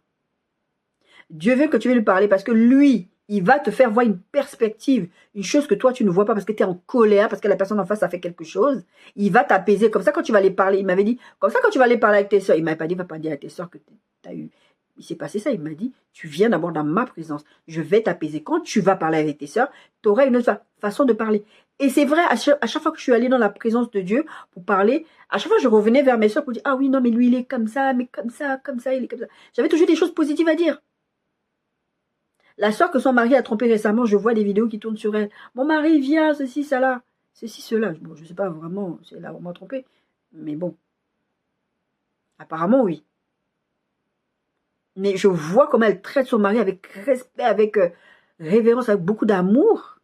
Dieu veut que tu viennes lui parler parce que lui, il va te faire voir une perspective, une chose que toi tu ne vois pas parce que tu es en colère, parce que la personne en face a fait quelque chose. Il va t'apaiser. Comme ça, quand tu vas aller parler, il m'avait dit, comme ça, quand tu vas aller parler avec tes soeurs, il ne m'avait pas dit, va pas dire à tes soeurs que tu as eu. Il s'est passé ça, il m'a dit, tu viens d'abord dans ma présence, je vais t'apaiser. Quand tu vas parler avec tes soeurs, tu auras une autre façon de parler. Et c'est vrai, à chaque fois que je suis allée dans la présence de Dieu pour parler, à chaque fois je revenais vers mes soeurs pour dire, ah oui, non, mais lui il est comme ça, il est comme ça. J'avais toujours des choses positives à dire. La soeur que son mari a trompé récemment, je vois des vidéos qui tournent sur elle. Mon mari vient, ceci, cela. Ceci, cela. Bon, je ne sais pas vraiment si elle a vraiment trompé. Mais bon. Apparemment, oui. Mais je vois comment elle traite son mari avec respect, avec révérence, avec beaucoup d'amour.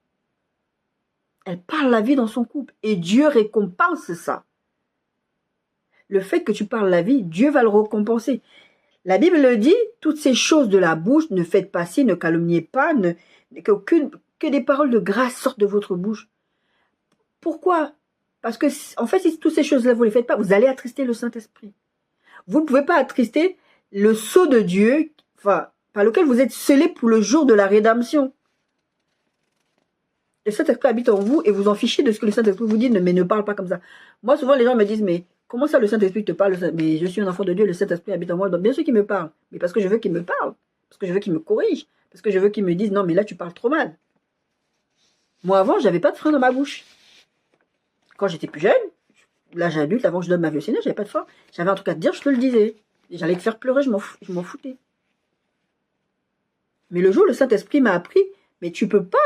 Elle parle la vie dans son couple. Et Dieu récompense ça. Le fait que tu parles la vie, Dieu va le récompenser. La Bible le dit, toutes ces choses de la bouche, ne faites pas ci, ne calomniez pas, que des paroles de grâce sortent de votre bouche. Pourquoi? Parce que, en fait, si toutes ces choses-là, vous ne les faites pas, vous allez attrister le Saint-Esprit. Vous ne pouvez pas attrister le sceau de Dieu, enfin, par lequel vous êtes scellés pour le jour de la rédemption. Le Saint-Esprit habite en vous et vous en fichez de ce que le Saint-Esprit vous dit, mais ne parle pas comme ça. Moi, souvent, les gens me disent, mais comment ça le Saint-Esprit te parle? Mais je suis un enfant de Dieu, le Saint-Esprit habite en moi. Donc bien sûr qu'il me parle. Mais parce que je veux qu'il me parle. Parce que je veux qu'il me corrige. Parce que je veux qu'il me dise, non, mais là, tu parles trop mal. Moi, avant, j'avais pas de frein dans ma bouche. Quand j'étais plus jeune, l'âge adulte, avant que je donne ma vie au Seigneur, j'avais pas de frein. J'avais un truc à te dire, je te le disais. J'allais te faire pleurer, je m'en foutais. Mais le jour où le Saint-Esprit m'a appris, mais tu peux pas.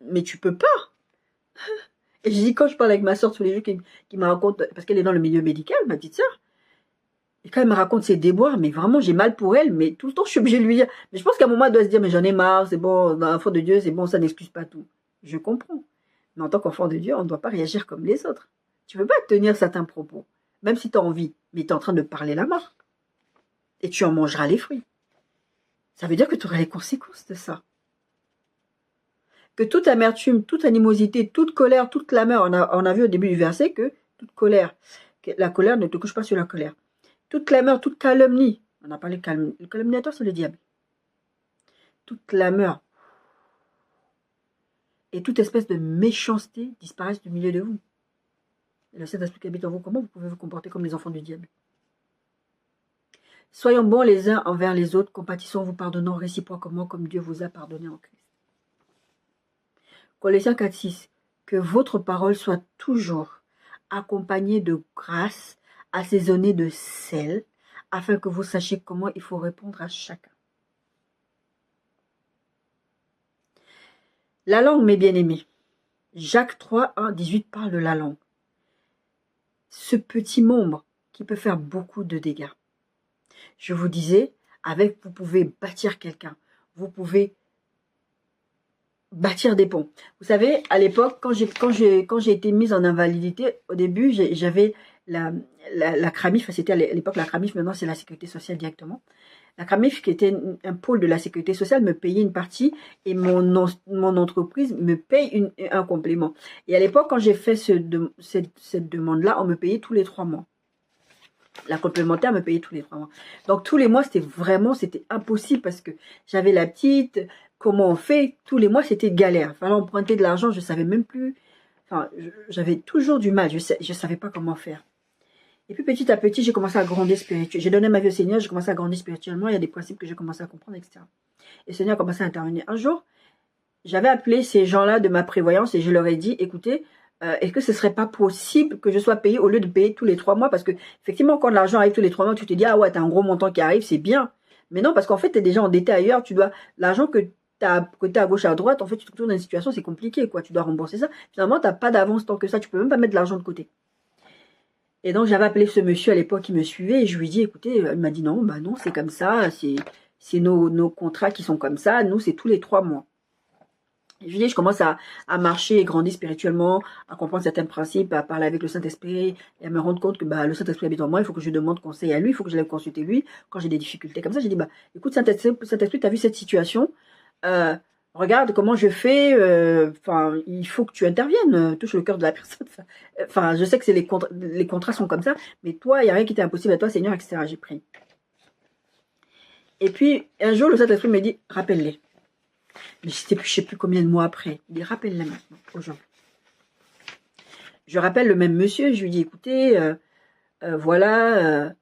Mais tu peux pas. Et je dis, quand je parle avec ma soeur tous les jours, qui me raconte, parce qu'elle est dans le milieu médical, ma petite soeur, et quand elle me raconte ses déboires, mais vraiment, j'ai mal pour elle, mais tout le temps, je suis obligée de lui dire. Mais je pense qu'à un moment, elle doit se dire, mais j'en ai marre, c'est bon, dans l'enfant de Dieu, c'est bon, ça n'excuse pas tout. Je comprends. Mais en tant qu'enfant de Dieu, on ne doit pas réagir comme les autres. Tu ne peux pas tenir certains propos, même si tu as envie, mais tu es en train de parler la mort. Et tu en mangeras les fruits. Ça veut dire que tu auras les conséquences de ça. Que toute amertume, toute animosité, toute colère, toute clameur, on a vu au début du verset que toute colère, la colère ne te couche pas sur la colère. Toute clameur, toute calomnie, on a parlé de le calomniateur, c'est le diable. Toute clameur et toute espèce de méchanceté disparaissent du milieu de vous. Et le Saint-Esprit qui habite en vous, comment vous pouvez vous comporter comme les enfants du diable? Soyons bons les uns envers les autres, compatissons-vous, pardonnons réciproquement comme Dieu vous a pardonné en Christ. Colossiens 4,6. Que votre parole soit toujours accompagnée de grâce, assaisonnée de sel, afin que vous sachiez comment il faut répondre à chacun. La langue, mes bien-aimés. Jacques 3, 1, 18 parle de la langue. Ce petit membre qui peut faire beaucoup de dégâts. Je vous disais, vous pouvez bâtir quelqu'un. Vous pouvez bâtir des ponts. Vous savez, à l'époque, quand j'ai été mise en invalidité, au début, j'avais la CRAMIF, c'était à l'époque la CRAMIF, maintenant c'est la Sécurité sociale directement. La CRAMIF, qui était un pôle de la Sécurité sociale, me payait une partie et mon entreprise me paye un complément. Et à l'époque, quand j'ai fait cette demande-là, on me payait tous les 3 mois. La complémentaire me payait tous les 3 mois. Donc tous les mois, c'était impossible parce que j'avais la petite comment on fait. Tous les mois, c'était galère. Il fallait emprunter de l'argent, je ne savais même plus. Enfin, j'avais toujours du mal, je ne savais pas comment faire. Et puis petit à petit, j'ai commencé à grandir spirituellement. J'ai donné ma vie au Seigneur, j'ai commencé à grandir spirituellement. Il y a des principes que j'ai commencé à comprendre, etc. Et le Seigneur a commencé à intervenir. Un jour, j'avais appelé ces gens-là de ma prévoyance et je leur ai dit, écoutez, est-ce que ce ne serait pas possible que je sois payé au lieu de payer tous les 3 mois? Parce que effectivement, quand l'argent arrive tous les 3 mois, tu te dis, ah ouais, tu as un gros montant qui arrive, c'est bien. Mais non, parce qu'en fait, tu es déjà endetté ailleurs. Tu dois l'argent que tu as côté à gauche, à droite, en fait, tu te retrouves dans une situation, c'est compliqué, quoi. Tu dois rembourser ça. Finalement, tu n'as pas d'avance tant que ça. Tu peux même pas mettre de l'argent de côté. Et donc, j'avais appelé ce monsieur à l'époque qui me suivait et je lui ai dit, écoutez, il m'a dit non, bah non, c'est comme ça. C'est nos contrats qui sont comme ça. Nous, c'est tous les 3 mois. Je lui dis, je commence à marcher et grandir spirituellement, à comprendre certains principes, à parler avec le Saint-Esprit et à me rendre compte que le Saint-Esprit habite en moi, il faut que je demande conseil à lui, il faut que je l'aille consulter lui quand j'ai des difficultés comme ça. J'ai dit, écoute, Saint-Esprit, tu as vu cette situation, regarde comment je fais, il faut que tu interviennes, touche le cœur de la personne. Enfin, je sais que les contrats sont comme ça, mais toi, il n'y a rien qui t'est impossible à toi, Seigneur, etc. J'ai pris. Et puis, un jour, le Saint-Esprit me dit, rappelle-les. Mais je ne sais plus combien de mois après. Il dit, rappelle-les maintenant aux gens. Je rappelle le même monsieur, je lui dis, écoutez, voilà,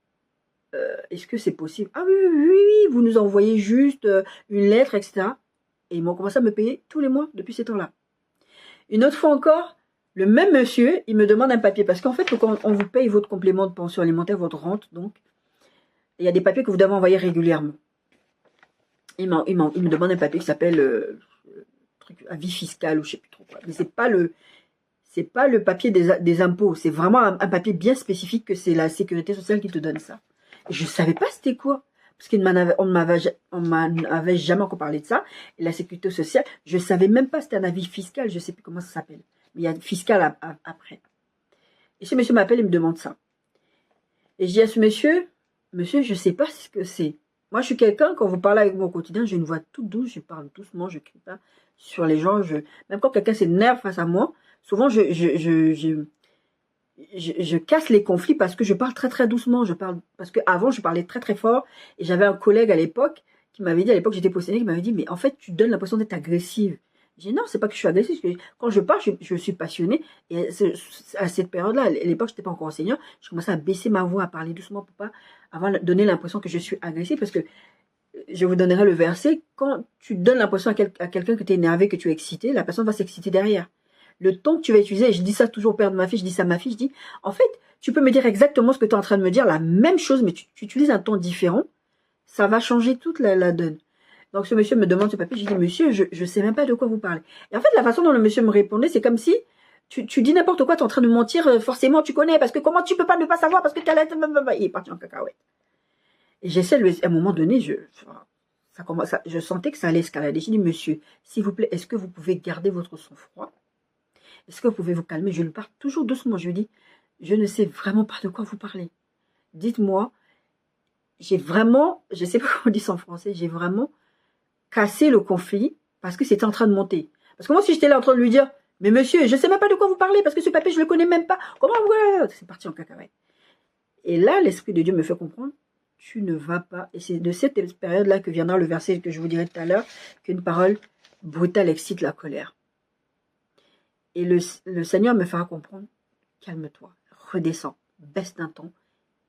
est-ce que c'est possible? Ah oui, vous nous envoyez juste une lettre, etc. Et ils m'ont commencé à me payer tous les mois depuis ces temps-là. Une autre fois encore, le même monsieur, il me demande un papier. Parce qu'en fait, quand on vous paye votre complément de pension alimentaire, votre rente, donc, il y a des papiers que vous devez envoyer régulièrement. Il me demande un papier qui s'appelle avis fiscal ou je ne sais plus trop quoi. Mais c'est pas le papier des impôts. C'est vraiment un papier bien spécifique que c'est la sécurité sociale qui te donne ça. Et je ne savais pas c'était quoi. Parce qu'on ne m'avait jamais encore parlé de ça. Et la sécurité sociale, je ne savais même pas c'était un avis fiscal. Je ne sais plus comment ça s'appelle. Mais il y a fiscal après. Et ce monsieur m'appelle et me demande ça. Et je dis à ce monsieur, je ne sais pas ce que c'est. Moi, je suis quelqu'un, quand vous parlez avec moi au quotidien, j'ai une voix toute douce, je parle doucement, je ne crie pas sur les gens. Même quand quelqu'un s'énerve face à moi, souvent, je casse les conflits parce que je parle très, très doucement. Parce qu'avant, je parlais très, très fort. Et j'avais un collègue à l'époque qui m'avait dit, à l'époque, j'étais possédée, qui m'avait dit, mais en fait, tu donnes l'impression d'être agressive. J'ai dit, non, c'est pas que je suis agressive. Quand je parle, je suis passionnée. Et à cette période-là, à l'époque, je n'étais pas encore enseignant, je commençais à baisser ma voix, à parler doucement pour pas donner l'impression que je suis agressive. Parce que je vous donnerai le verset. Quand tu donnes l'impression à quelqu'un que tu es énervé, que tu es excité, la personne va s'exciter derrière. Le ton que tu vas utiliser, et je dis ça toujours au père de ma fille, je dis ça à ma fille, je dis, en fait, tu peux me dire exactement ce que tu es en train de me dire, la même chose, mais tu utilises un ton différent, ça va changer toute la donne. Donc ce monsieur me demande ce papier, je dis, monsieur, je ne sais même pas de quoi vous parlez. Et en fait, la façon dont le monsieur me répondait, c'est comme si tu dis n'importe quoi, tu es en train de mentir, forcément tu connais, parce que comment tu peux pas ne pas savoir, parce que tu as il est parti en cacahuète. Et j'essaie, à un moment donné, je sentais que ça allait escalader. J'ai dit, monsieur, s'il vous plaît, est-ce que vous pouvez garder votre sang-froid? Est-ce que vous pouvez vous calmer? Je lui parle toujours doucement. Je lui dis, je ne sais vraiment pas de quoi vous parlez. Dites-moi, je ne sais pas comment on dit ça en français, j'ai vraiment cassé le conflit parce que c'était en train de monter. Parce que moi, si j'étais là en train de lui dire, mais monsieur, je ne sais même pas de quoi vous parlez parce que ce papier, je ne le connais même pas. Comment vous... C'est parti en cacahuète. Et là, l'Esprit de Dieu me fait comprendre, tu ne vas pas. Et c'est de cette période-là que viendra le verset que je vous dirai tout à l'heure, qu'une parole brutale excite la colère. Et le Seigneur me fera comprendre, calme-toi, redescends, baisse d'un ton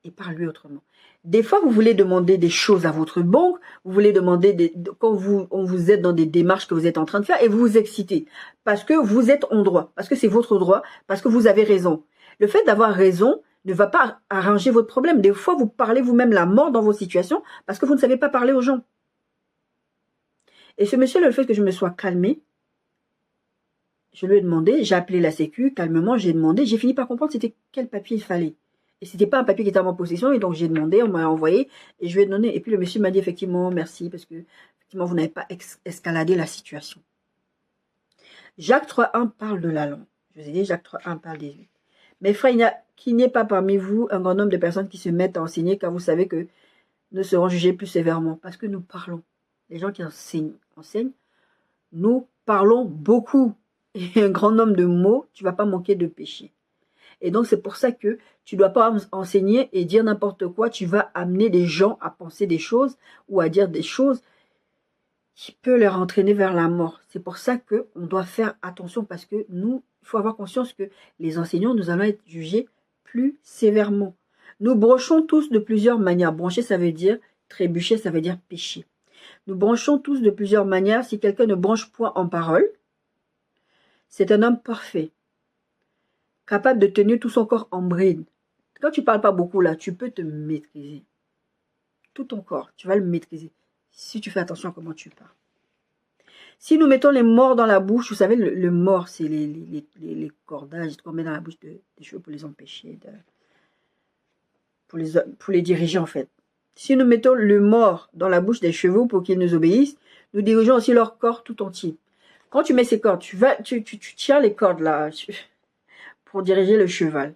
et parle-lui autrement. Des fois, vous voulez demander des choses à votre banque, vous voulez demander, quand on vous êtes dans des démarches que vous êtes en train de faire et vous vous excitez parce que vous êtes en droit, parce que c'est votre droit, parce que vous avez raison. Le fait d'avoir raison ne va pas arranger votre problème. Des fois, vous parlez vous-même la mort dans vos situations parce que vous ne savez pas parler aux gens. Et ce monsieur, le fait que je me sois calmée, je lui ai demandé, j'ai appelé la sécu, calmement, j'ai demandé, j'ai fini par comprendre c'était quel papier il fallait. Et c'était pas un papier qui était en possession, et donc j'ai demandé, on m'a envoyé, et je lui ai donné. Et puis le monsieur m'a dit effectivement, merci, parce que effectivement, vous n'avez pas escaladé la situation. Jacques 3.1 parle de la langue. Je vous ai dit, Jacques 3.1 parle des huit. Mes frères, qu'il n'y ait pas parmi vous un grand nombre de personnes qui se mettent à enseigner, car vous savez que nous serons jugés plus sévèrement, parce que nous parlons. Les gens qui enseignent, nous parlons beaucoup. Et un grand nombre de mots, tu ne vas pas manquer de péché. Et donc, c'est pour ça que tu ne dois pas enseigner et dire n'importe quoi. Tu vas amener des gens à penser des choses ou à dire des choses qui peut leur entraîner vers la mort. C'est pour ça qu'on doit faire attention parce que nous, il faut avoir conscience que les enseignants, nous allons être jugés plus sévèrement. Nous branchons tous de plusieurs manières. Brancher, ça veut dire trébucher, ça veut dire pécher. Nous branchons tous de plusieurs manières. Si quelqu'un ne branche point en parole, c'est un homme parfait, capable de tenir tout son corps en bride. Quand tu parles pas beaucoup là, tu peux te maîtriser. Tout ton corps, tu vas le maîtriser. Si tu fais attention à comment tu parles. Si nous mettons les morts dans la bouche, vous savez, le mort, c'est les cordages qu'on met dans la bouche des cheveux pour les empêcher, pour les diriger en fait. Si nous mettons le mort dans la bouche des chevaux pour qu'ils nous obéissent, nous dirigeons aussi leur corps tout entier. Quand tu mets ces cordes, tu tiens les cordes là pour diriger le cheval.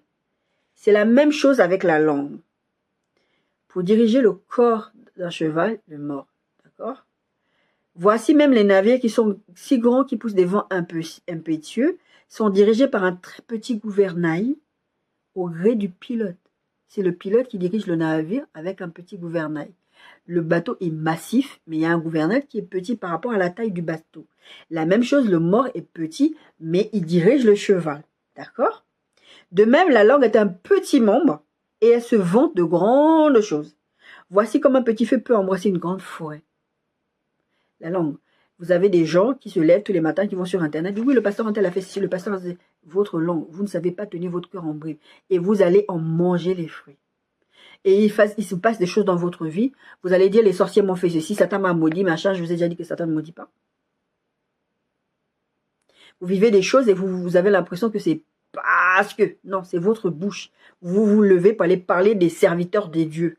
C'est la même chose avec la langue. Pour diriger le corps d'un cheval, le mort. D'accord? Voici même les navires qui sont si grands qui poussent des vents impétueux, sont dirigés par un très petit gouvernail au gré du pilote. C'est le pilote qui dirige le navire avec un petit gouvernail. Le bateau est massif, mais il y a un gouvernail qui est petit par rapport à la taille du bateau. La même chose, le mort est petit, mais il dirige le cheval. D'accord? De même, la langue est un petit membre et elle se vante de grandes choses. Voici comme un petit feu peut embrasser une grande forêt. La langue. Vous avez des gens qui se lèvent tous les matins, qui vont sur Internet, disent oui, le pasteur Antel a fait ceci, le pasteur a fait votre langue. Vous ne savez pas tenir votre cœur en bride et vous allez en manger les fruits. Et il se passe des choses dans votre vie. Vous allez dire les sorciers m'ont fait ceci, Satan m'a maudit, machin. Je vous ai déjà dit que Satan ne maudit pas. Vous vivez des choses et vous avez l'impression que c'est parce que. Non, c'est votre bouche. Vous vous levez pour aller parler des serviteurs des dieux.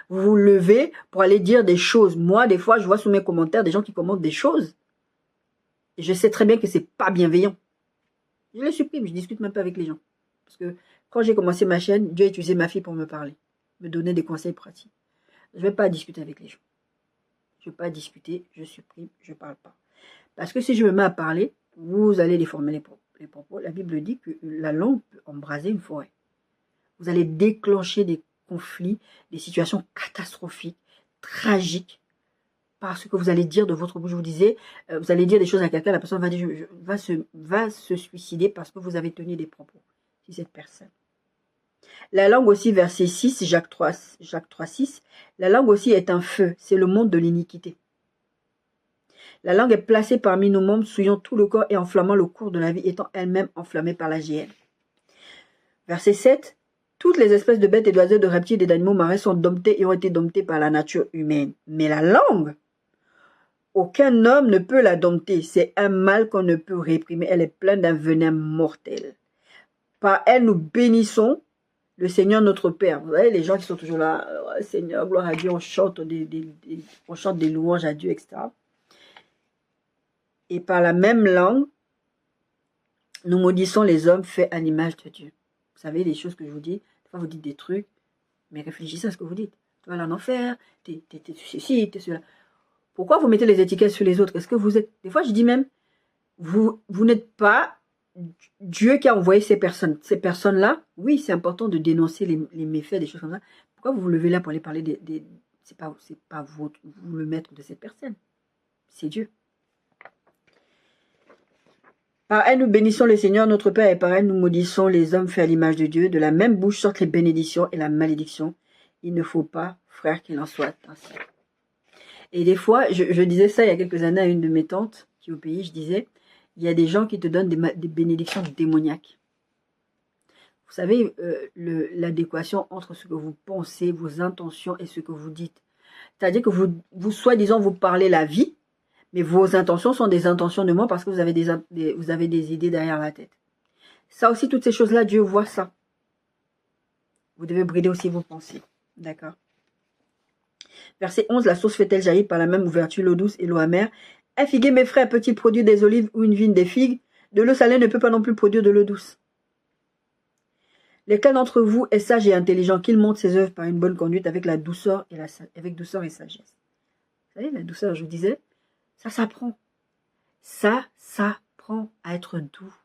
Vous vous levez pour aller dire des choses. Moi, des fois, je vois sous mes commentaires des gens qui commentent des choses. Et je sais très bien que c'est pas bienveillant. Je les supprime, je discute même pas avec les gens. Parce que quand j'ai commencé ma chaîne, Dieu a utilisé ma fille pour me parler, me donner des conseils pratiques. Je ne vais pas discuter avec les gens. Je ne vais pas discuter, je supprime, je ne parle pas. Parce que si je me mets à parler, vous allez déformer les propos. La Bible dit que la langue peut embraser une forêt. Vous allez déclencher des conflits, des situations catastrophiques, tragiques, parce que vous allez dire de votre bouche. Je vous disais, vous allez dire des choses à quelqu'un, la personne va se suicider parce que vous avez tenu des propos sur cette personne. La langue aussi, verset 6, Jacques 3, 6, la langue aussi est un feu, c'est le monde de l'iniquité. La langue est placée parmi nos membres, souillant tout le corps et enflammant le cours de la vie, étant elle-même enflammée par la géhenne. Verset 7, toutes les espèces de bêtes et d'oiseaux, de reptiles et d'animaux marins sont domptées et ont été domptées par la nature humaine. Mais la langue, aucun homme ne peut la dompter. C'est un mal qu'on ne peut réprimer. Elle est pleine d'un venin mortel. Par elle, nous bénissons le Seigneur notre Père. Vous voyez, les gens qui sont toujours là, oh, Seigneur, gloire à Dieu, on chante des louanges à Dieu, etc. Et par la même langue, nous maudissons les hommes faits à l'image de Dieu. Vous savez, les choses que je vous dis, des fois vous dites des trucs, mais réfléchissez à ce que vous dites. Tu vas aller en enfer, t'es ceci, t'es cela. Pourquoi vous mettez les étiquettes sur les autres? Est-ce que vous êtes... Des fois, je dis même, vous n'êtes pas Dieu qui a envoyé ces personnes. Ces personnes-là, oui, c'est important de dénoncer les méfaits, des choses comme ça. Pourquoi vous vous levez là pour aller parler des... C'est pas vous le maître de cette personne. C'est Dieu. Par elle, nous bénissons le Seigneur, notre Père, et par elle, nous maudissons les hommes faits à l'image de Dieu. De la même bouche sortent les bénédictions et la malédiction. Il ne faut pas, frère, qu'il en soit ainsi. Et des fois, je disais ça il y a quelques années à une de mes tantes qui est au pays, je disais, il y a des gens qui te donnent des bénédictions démoniaques. Vous savez, l'adéquation entre ce que vous pensez, vos intentions et ce que vous dites. C'est-à-dire que vous soi-disant, vous parlez la vie, mais vos intentions sont des intentions de mort parce que vous avez des idées derrière la tête. Ça aussi, toutes ces choses-là, Dieu voit ça. Vous devez brider aussi vos pensées. D'accord? Verset 11, la source fait-elle jaillir par la même ouverture l'eau douce et l'eau amère? Un figuier, mes frères, peut-il produire des olives ou une vigne des figues? De l'eau salée ne peut pas non plus produire de l'eau douce. Lequel d'entre vous est sage et intelligent, qu'il montre ses œuvres par une bonne conduite avec douceur et sagesse? Vous savez, la douceur, je vous disais, ça s'apprend. Ça s'apprend à être doux.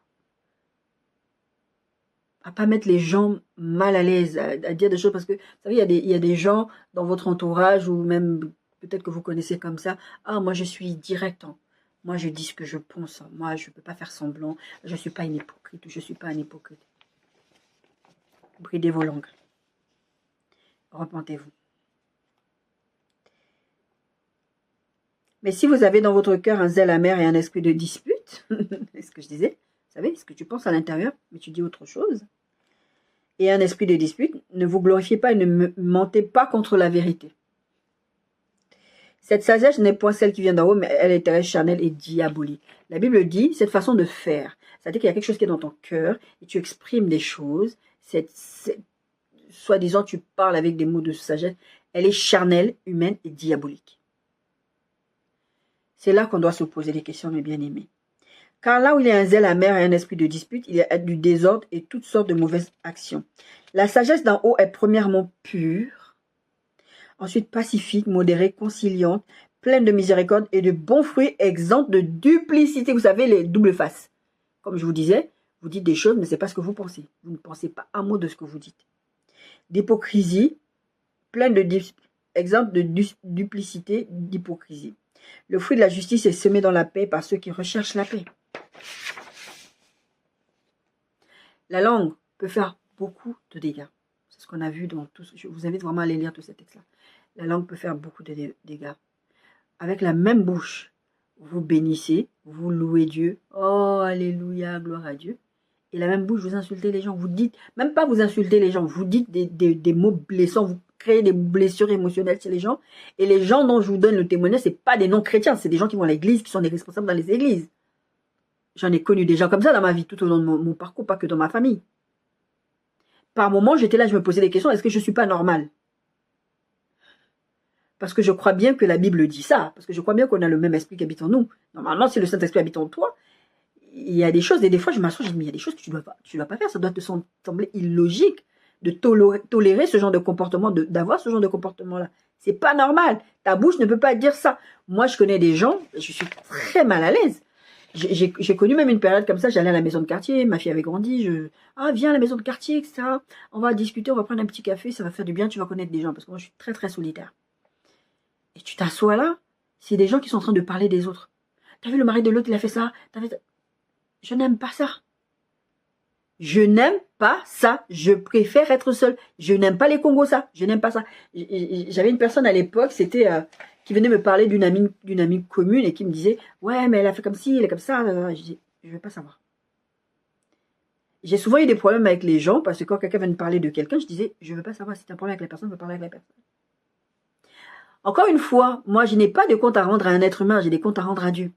À pas mettre les gens mal à l'aise, à dire des choses. Parce que, vous savez, il y a des gens dans votre entourage ou même peut-être que vous connaissez comme ça. Ah, moi, je suis direct. Hein. Moi, je dis ce que je pense. Hein. Moi, je ne peux pas faire semblant. Je ne suis pas une hypocrite. Je ne suis pas un hypocrite. Bridez vos langues. Repentez-vous. Mais si vous avez dans votre cœur un zèle amer et un esprit de dispute, c'est ce que je disais, vous savez, ce que tu penses à l'intérieur, mais tu dis autre chose, et un esprit de dispute, ne vous glorifiez pas et ne mentez pas contre la vérité. Cette sagesse n'est point celle qui vient d'en haut, mais elle est terrestre, charnelle et diabolique. La Bible dit, cette façon de faire, c'est-à-dire qu'il y a quelque chose qui est dans ton cœur, et tu exprimes des choses, soi-disant tu parles avec des mots de sagesse, elle est charnelle, humaine et diabolique. C'est là qu'on doit se poser des questions, mes bien-aimés. Car là où il y a un zèle amer et un esprit de dispute, il y a du désordre et toutes sortes de mauvaises actions. La sagesse d'en haut est premièrement pure, ensuite pacifique, modérée, conciliante, pleine de miséricorde et de bons fruits, exempte de duplicité. Vous savez, les doubles faces. Comme je vous disais, vous dites des choses, mais ce n'est pas ce que vous pensez. Vous ne pensez pas un mot de ce que vous dites. D'hypocrisie, pleine de exempte de duplicité, d'hypocrisie. Le fruit de la justice est semé dans la paix par ceux qui recherchent la paix. La langue peut faire beaucoup de dégâts. C'est ce qu'on a vu dans tout. Je vous invite vraiment à aller lire tous ces textes-là. La langue peut faire beaucoup de dégâts. Avec la même bouche, vous bénissez, vous louez Dieu. Oh, alléluia, gloire à Dieu. Et la même bouche, vous insultez les gens. Vous dites, même pas vous insultez les gens, vous dites des mots blessants, vous créez des blessures émotionnelles chez les gens. Et les gens dont je vous donne le témoignage, ce n'est pas des non-chrétiens, c'est des gens qui vont à l'église, qui sont des responsables dans les églises. J'en ai connu des gens comme ça dans ma vie, tout au long de mon parcours, pas que dans ma famille. Par moments, j'étais là, je me posais des questions, est-ce que je ne suis pas normale? Parce que je crois bien que la Bible dit ça, parce que je crois bien qu'on a le même esprit qui habite en nous. Normalement, si le Saint-Esprit habite en toi, il y a des choses, et des fois je m'assois, je dis, mais il y a des choses que tu ne dois pas faire, ça doit te sembler illogique de tolérer ce genre de comportement, d'avoir ce genre de comportement-là. C'est pas normal. Ta bouche ne peut pas dire ça. Moi, je connais des gens, je suis très mal à l'aise. J'ai connu même une période comme ça, j'allais à la maison de quartier, ma fille avait grandi, viens à la maison de quartier, etc. On va discuter, on va prendre un petit café, ça va faire du bien, tu vas connaître des gens, parce que moi je suis très très solitaire. Et tu t'assois là, c'est des gens qui sont en train de parler des autres. T'as vu le mari de l'autre, il a fait ça, je n'aime pas ça. Je n'aime pas ça. Je préfère être seule. Je n'aime pas les Congos, ça. Je n'aime pas ça. J'avais une personne à l'époque, c'était qui venait me parler d'une amie commune et qui me disait, ouais, mais elle a fait comme ci, elle est comme ça. Je dis, je ne veux pas savoir. J'ai souvent eu des problèmes avec les gens parce que quand quelqu'un vient me parler de quelqu'un, je disais, je ne veux pas savoir si tu as un problème avec la personne, je veux parler avec la personne. Encore une fois, moi, je n'ai pas de compte à rendre à un être humain, j'ai des comptes à rendre à Dieu.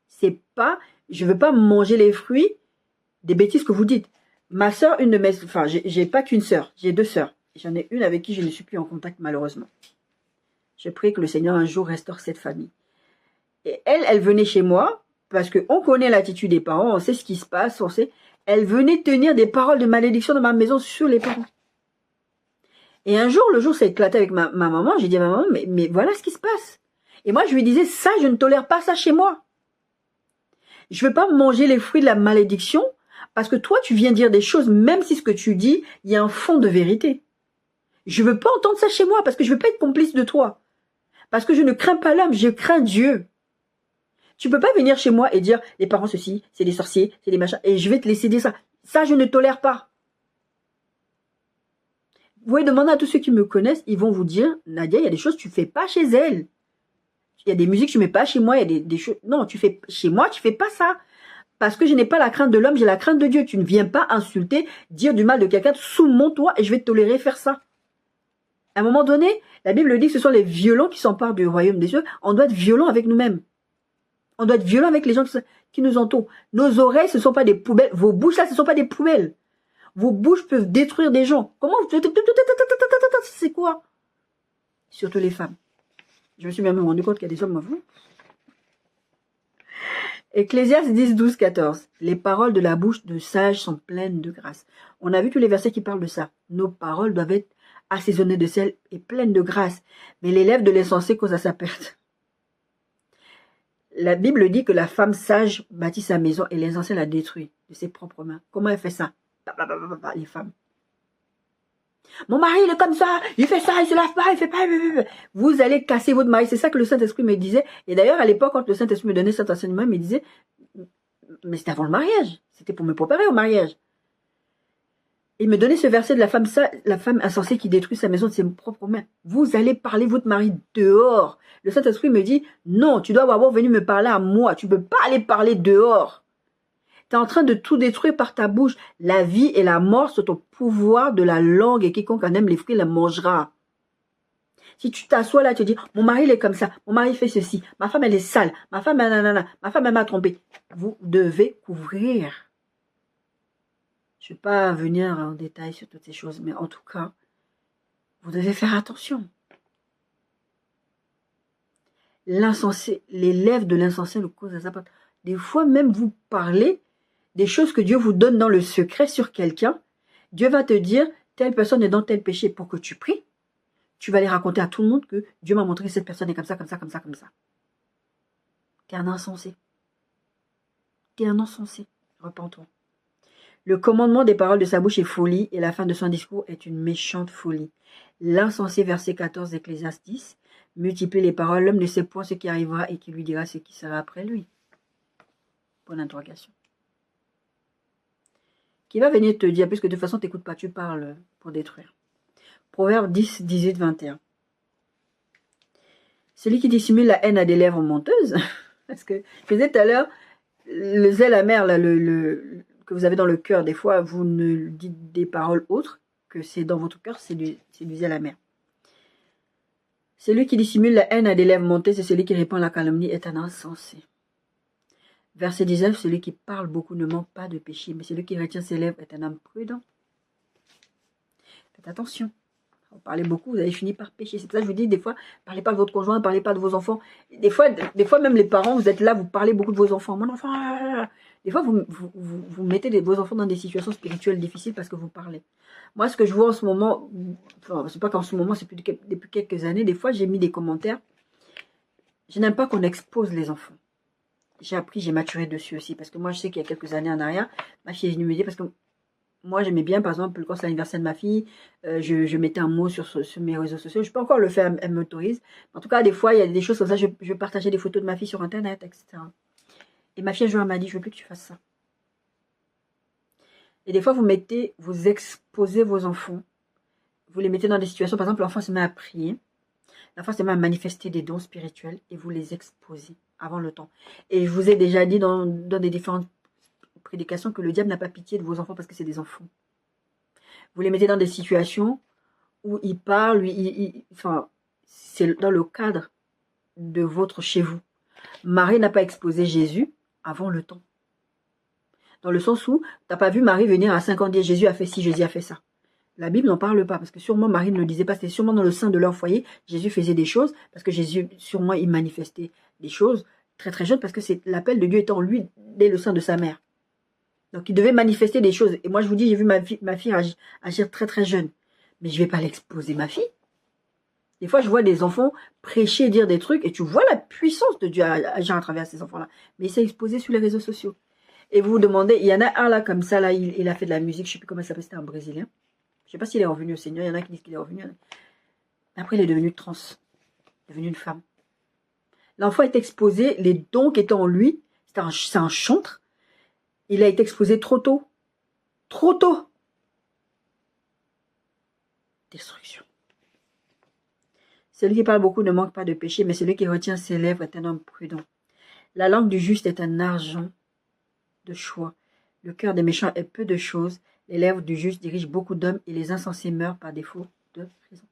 C'est pas, je veux pas manger les fruits des bêtises que vous dites. Ma soeur, une de mes, enfin, j'ai pas qu'une soeur, j'ai deux sœurs. J'en ai une avec qui je ne suis plus en contact malheureusement. Je prie que le Seigneur un jour restaure cette famille. Et elle venait chez moi parce qu'on connaît l'attitude des parents, on sait ce qui se passe, on sait. Elle venait tenir des paroles de malédiction dans ma maison sur les parents. Et un jour, le jour s'est éclaté avec ma maman, j'ai dit à ma maman, mais voilà ce qui se passe. Et moi, je lui disais, ça, je ne tolère pas ça chez moi. Je ne veux pas manger les fruits de la malédiction parce que toi, tu viens dire des choses, même si ce que tu dis, il y a un fond de vérité. Je ne veux pas entendre ça chez moi parce que je ne veux pas être complice de toi. Parce que je ne crains pas l'homme, je crains Dieu. Tu ne peux pas venir chez moi et dire, les parents ceci, c'est des sorciers, c'est des machins, et je vais te laisser dire ça. Ça, je ne tolère pas. Vous pouvez demander à tous ceux qui me connaissent, ils vont vous dire, Nadia, il y a des choses que tu ne fais pas chez elle. Il y a des musiques que tu ne mets pas chez moi, il y a des choses... Non, tu fais chez moi, tu ne fais pas ça. Parce que je n'ai pas la crainte de l'homme, j'ai la crainte de Dieu. Tu ne viens pas insulter, dire du mal de quelqu'un sous mon toit et je vais te tolérer faire ça. À un moment donné, la Bible dit que ce sont les violents qui s'emparent du royaume des cieux. On doit être violent avec nous-mêmes. On doit être violent avec les gens qui nous entourent. Nos oreilles, ce ne sont pas des poubelles. Vos bouches, là, ce ne sont pas des poubelles. Vos bouches peuvent détruire des gens. Comment vous... C'est quoi? Surtout les femmes. Je me suis même rendu compte qu'il y a des hommes avant. Ecclésiaste 10, 12, 14. Les paroles de la bouche de sage sont pleines de grâce. On a vu tous les versets qui parlent de ça. Nos paroles doivent être assaisonnées de sel et pleines de grâce. Mais les lèvres de l'insensé causent à sa perte. La Bible dit que la femme sage bâtit sa maison et l'insensé la détruit de ses propres mains. Comment elle fait ça? Les femmes. Mon mari, il est comme ça, il fait ça, il se lave pas, il fait pas. Vous allez casser votre mari. C'est ça que le Saint-Esprit me disait. Et d'ailleurs, à l'époque, quand le Saint-Esprit me donnait cet enseignement, il me disait, mais c'était avant le mariage. C'était pour me préparer au mariage. Il me donnait ce verset de la femme insensée qui détruit sa maison de ses propres mains. Vous allez parler votre mari dehors. Le Saint-Esprit me dit, non, tu dois avoir venu me parler à moi. Tu ne peux pas aller parler dehors. Tu es en train de tout détruire par ta bouche. La vie et la mort sont au pouvoir de la langue et quiconque en aime les fruits la mangera. Si tu t'assois là, tu te dis, mon mari il est comme ça, mon mari fait ceci, ma femme elle est sale, ma femme elle m'a trompé. Vous devez couvrir. Je ne vais pas venir en détail sur toutes ces choses, mais en tout cas, vous devez faire attention. L'insensé, les lèvres de l'insensé le causent à sa porte. Des fois même vous parlez des choses que Dieu vous donne dans le secret sur quelqu'un. Dieu va te dire, telle personne est dans tel péché pour que tu pries. Tu vas aller raconter à tout le monde que Dieu m'a montré que cette personne est comme ça, comme ça, comme ça, comme ça. T'es un insensé. T'es un insensé. Repens-toi. Le commandement des paroles de sa bouche est folie et la fin de son discours est une méchante folie. L'insensé, verset 14 d'Ecclésiastes, multiplie les paroles, l'homme ne sait point ce qui arrivera et qui lui dira ce qui sera après lui. Bonne interrogation. Qui va venir te dire, puisque de toute façon tu n'écoutes pas, tu parles pour détruire. Proverbe 10, 18, 21. Celui qui dissimule la haine a des lèvres menteuses. Parce que je disais tout à l'heure, le zèle amer, là, que vous avez dans le cœur, des fois, vous ne dites des paroles autres que c'est dans votre cœur, c'est du zèle amer. Celui qui dissimule la haine a des lèvres menteuses et celui qui répand la calomnie est un insensé. Verset 19, celui qui parle beaucoup ne manque pas de péché, mais celui qui retient ses lèvres est un homme prudent. Faites attention. Vous parlez beaucoup, vous allez finir par pécher. C'est pour ça que je vous dis, des fois, parlez pas de votre conjoint, parlez pas de vos enfants. Des fois même les parents, vous êtes là, vous parlez beaucoup de vos enfants. Mon enfant, des fois, vous mettez vos enfants dans des situations spirituelles difficiles parce que vous parlez. Moi, ce que je vois en ce moment, enfin, c'est pas qu'en ce moment, c'est depuis quelques années, des fois, j'ai mis des commentaires. Je n'aime pas qu'on expose les enfants. J'ai appris, j'ai maturé dessus aussi. Parce que moi, je sais qu'il y a quelques années en arrière, ma fille est venue me dire, parce que moi, j'aimais bien, par exemple, quand c'est l'anniversaire de ma fille, je mettais un mot sur mes réseaux sociaux. Je peux encore le faire, elle m'autorise. En tout cas, des fois, il y a des choses comme ça. Je partageais des photos de ma fille sur Internet, etc. Et ma fille, un jour, elle m'a dit, je veux plus que tu fasses ça. Et des fois, vous exposez vos enfants. Vous les mettez dans des situations, par exemple, l'enfant se met à prier. L'enfant se met à manifester des dons spirituels et vous les exposez avant le temps. Et je vous ai déjà dit dans des différentes prédication que le diable n'a pas pitié de vos enfants parce que c'est des enfants. Vous les mettez dans des situations où ils parlent, enfin, c'est dans le cadre de votre chez vous. Marie n'a pas exposé Jésus avant le temps. Dans le sens où, tu n'as pas vu Marie venir à 5 ans dire Jésus a fait ci, Jésus a fait ça. La Bible n'en parle pas, parce que sûrement Marie ne le disait pas, c'était sûrement dans le sein de leur foyer, Jésus faisait des choses, parce que Jésus, sûrement, il manifestait des choses très très jeune, parce que c'est l'appel de Dieu étant en lui dès le sein de sa mère. Donc, il devait manifester des choses. Et moi, je vous dis, j'ai vu ma fille agir très, très jeune. Mais je ne vais pas l'exposer, ma fille. Des fois, je vois des enfants prêcher, dire des trucs, et tu vois la puissance de Dieu agir à travers ces enfants-là. Mais il s'est exposé sur les réseaux sociaux. Et vous vous demandez, il y en a un là, comme ça, là, il a fait de la musique, je ne sais plus comment il s'appelle, c'était un Brésilien. Je ne sais pas s'il est revenu au Seigneur, il y en a qui disent qu'il est revenu. Après, il est devenu trans. Il est devenu une femme. L'enfant est exposé, les dons qui étaient en lui, c'est un chantre. Il a été exposé trop tôt. Trop tôt. Destruction. Celui qui parle beaucoup ne manque pas de péché, mais celui qui retient ses lèvres est un homme prudent. La langue du juste est un argent de choix. Le cœur des méchants est peu de choses. Les lèvres du juste dirigent beaucoup d'hommes et les insensés meurent par défaut de raison.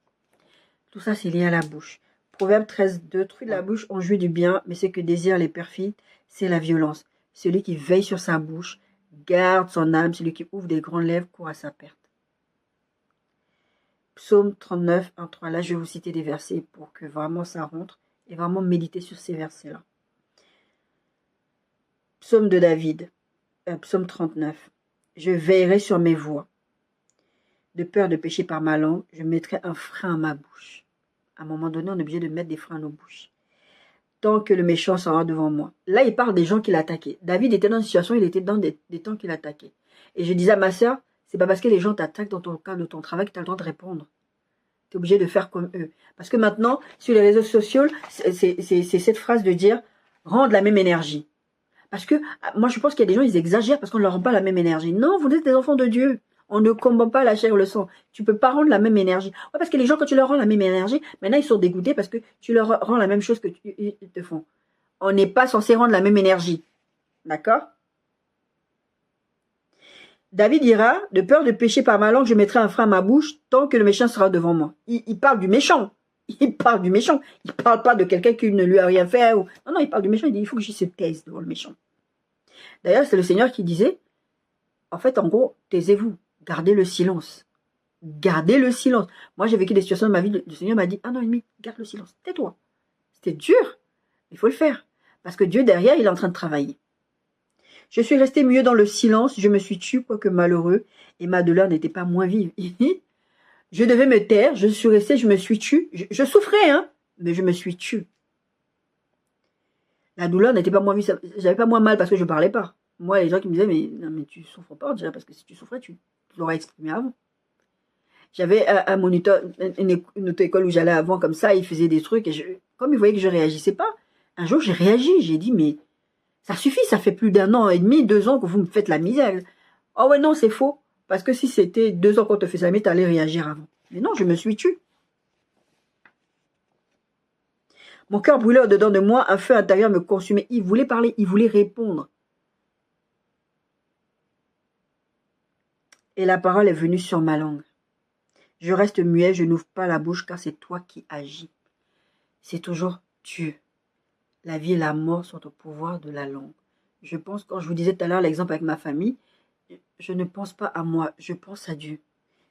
Tout ça, c'est lié à la bouche. Proverbe 13, 2. Truie de la bouche, on jouit du bien, mais ce que désirent les perfides, c'est la violence. Celui qui veille sur sa bouche garde son âme, celui qui ouvre des grandes lèvres court à sa perte. Psaume 39, 1, 3. Là, je vais vous citer des versets pour que vraiment ça rentre et vraiment méditer sur ces versets-là. Psaume de David, psaume 39. Je veillerai sur mes voies. De peur de pécher par ma langue, je mettrai un frein à ma bouche. À un moment donné, on est obligé de mettre des freins à nos bouches. Tant que le méchant sera devant moi. Là, il parle des gens qui l'attaquaient. David était dans une situation, il était dans des temps qu'il attaquait. Et je disais à ma soeur, C'est pas parce que les gens t'attaquent dans ton cadre de ton travail que tu as le droit de répondre. Tu es obligé de faire comme eux. Parce que maintenant, sur les réseaux sociaux, c'est cette phrase de dire « rendre la même énergie ». Parce que moi, je pense qu'il y a des gens, ils exagèrent parce qu'on ne leur rend pas la même énergie. Non, vous êtes des enfants de Dieu. On ne combat pas la chair ou le sang. Tu peux pas rendre la même énergie. Ouais, parce que les gens, quand tu leur rends la même énergie, maintenant, ils sont dégoûtés parce que tu leur rends la même chose que ils te font. On n'est pas censé rendre la même énergie. D'accord? David dira, de peur de pécher par ma langue, je mettrai un frein à ma bouche tant que le méchant sera devant moi. Il parle du méchant. Il parle du méchant. Il parle pas de quelqu'un qui ne lui a rien fait. Ou... Non, non, il parle du méchant. Il dit, il faut que je se taise devant le méchant. D'ailleurs, c'est le Seigneur qui disait, en fait, en gros, taisez-vous. Gardez le silence. Gardez le silence. Moi, j'ai vécu des situations de ma vie, le Seigneur m'a dit, ah non, ennemi, garde le silence. Tais-toi. C'était dur. Il faut le faire. Parce que Dieu, derrière, il est en train de travailler. Je suis resté muet dans le silence, je me suis tue, quoique malheureux, et ma douleur n'était pas moins vive. Je devais me taire, je suis resté, je me suis tue. Je souffrais, hein, mais je me suis tue. La douleur n'était pas moins vive, j'avais pas moins mal parce que je parlais pas. Moi, les gens qui me disaient, mais non, mais tu souffres pas, déjà, parce que si tu souffrais, tu l'aurais exprimé avant. J'avais un moniteur, une auto-école où j'allais avant, comme ça, il faisait des trucs, et comme il voyait que je réagissais pas, un jour, j'ai réagi, j'ai dit, mais ça suffit, ça fait plus d'1 an et demi, 2 ans que vous me faites la misère. Oh ouais, non, c'est faux. Parce que si c'était 2 ans qu'on te fait ça, mais t'allais réagir avant. Mais non, je me suis tue. Mon cœur brûlait au-dedans de moi, un feu intérieur me consumait. Il voulait parler, il voulait répondre. Et la parole est venue sur ma langue. Je reste muet, je n'ouvre pas la bouche car c'est toi qui agis. C'est toujours Dieu. La vie et la mort sont au pouvoir de la langue. Je pense, quand je vous disais tout à l'heure l'exemple avec ma famille, je ne pense pas à moi, je pense à Dieu.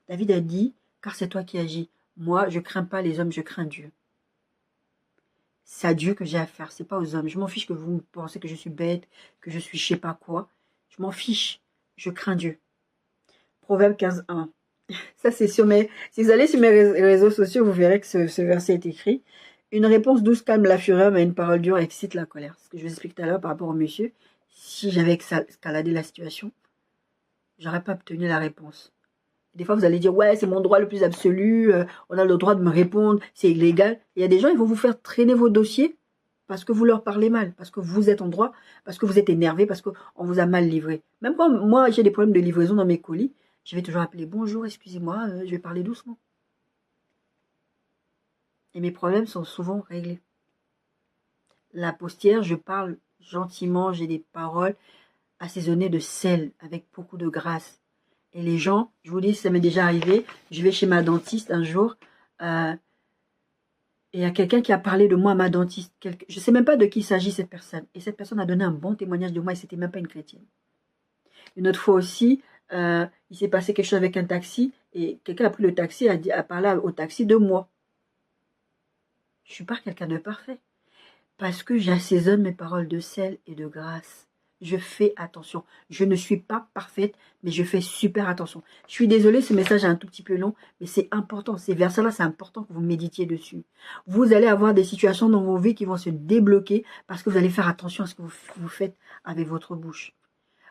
David a dit, car c'est toi qui agis. Moi, je ne crains pas les hommes, je crains Dieu. C'est à Dieu que j'ai affaire, c'est pas aux hommes. Je m'en fiche que vous pensez que je suis bête, que je suis je sais pas quoi. Je m'en fiche, je crains Dieu. Proverbe 15:1. Ça, c'est sur mes... Si vous allez sur mes réseaux sociaux, vous verrez que ce verset est écrit. Une réponse douce calme la fureur, mais une parole dure excite la colère. Ce que je vous explique tout à l'heure par rapport au monsieur. Si j'avais escaladé la situation, j'aurais pas obtenu la réponse. Des fois, vous allez dire, ouais, c'est mon droit le plus absolu, on a le droit de me répondre, c'est illégal. Il y a des gens, ils vont vous faire traîner vos dossiers parce que vous leur parlez mal, parce que vous êtes en droit, parce que vous êtes énervé, parce qu'on vous a mal livré. Même quand moi, j'ai des problèmes de livraison dans mes colis, je vais toujours appeler, bonjour, excusez-moi, je vais parler doucement. Et mes problèmes sont souvent réglés. La postière, je parle gentiment, j'ai des paroles assaisonnées de sel, avec beaucoup de grâce. Et les gens, je vous dis, ça m'est déjà arrivé, je vais chez ma dentiste un jour, et il y a quelqu'un qui a parlé de moi à ma dentiste. Je ne sais même pas de qui il s'agit cette personne. Et cette personne a donné un bon témoignage de moi et c'était même pas une chrétienne. Une autre fois aussi, il s'est passé quelque chose avec un taxi et quelqu'un a pris le taxi et a parlé au taxi de moi. Je ne suis pas quelqu'un de parfait. Parce que j'assaisonne mes paroles de sel et de grâce. Je fais attention. Je ne suis pas parfaite, mais je fais super attention. Je suis désolée, ce message est un tout petit peu long, mais c'est important. Ces versets-là, c'est important que vous méditiez dessus. Vous allez avoir des situations dans vos vies qui vont se débloquer parce que vous allez faire attention à ce que vous faites avec votre bouche.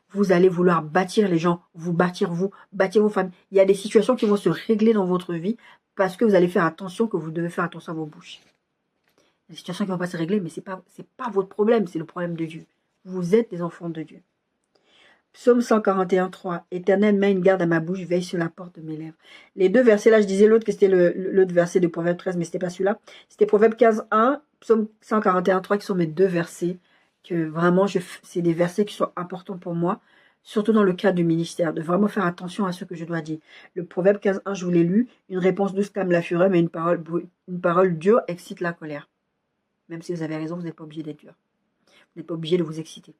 Vous allez vouloir bâtir les gens, bâtir vos familles. Il y a des situations qui vont se régler dans votre vie parce que vous allez faire attention, que vous devez faire attention à vos bouches. Il y a des situations qui ne vont pas se régler, mais ce n'est pas votre problème, c'est le problème de Dieu. Vous êtes des enfants de Dieu. Psaume 141:3. Éternel, mets une garde à ma bouche, veille sur la porte de mes lèvres. Les deux versets là, je disais l'autre que c'était l'autre verset de Proverbe 13, mais ce n'était pas celui-là. C'était Proverbe 15:1, Psaume 141:3 qui sont mes deux versets. Que vraiment, c'est des versets qui sont importants pour moi, surtout dans le cadre du ministère, de vraiment faire attention à ce que je dois dire. Le Proverbe 15:1, je vous l'ai lu, une réponse douce calme la fureur, mais une parole dure excite la colère. Même si vous avez raison, vous n'êtes pas obligé d'être dur. Vous n'êtes pas obligé de vous exciter.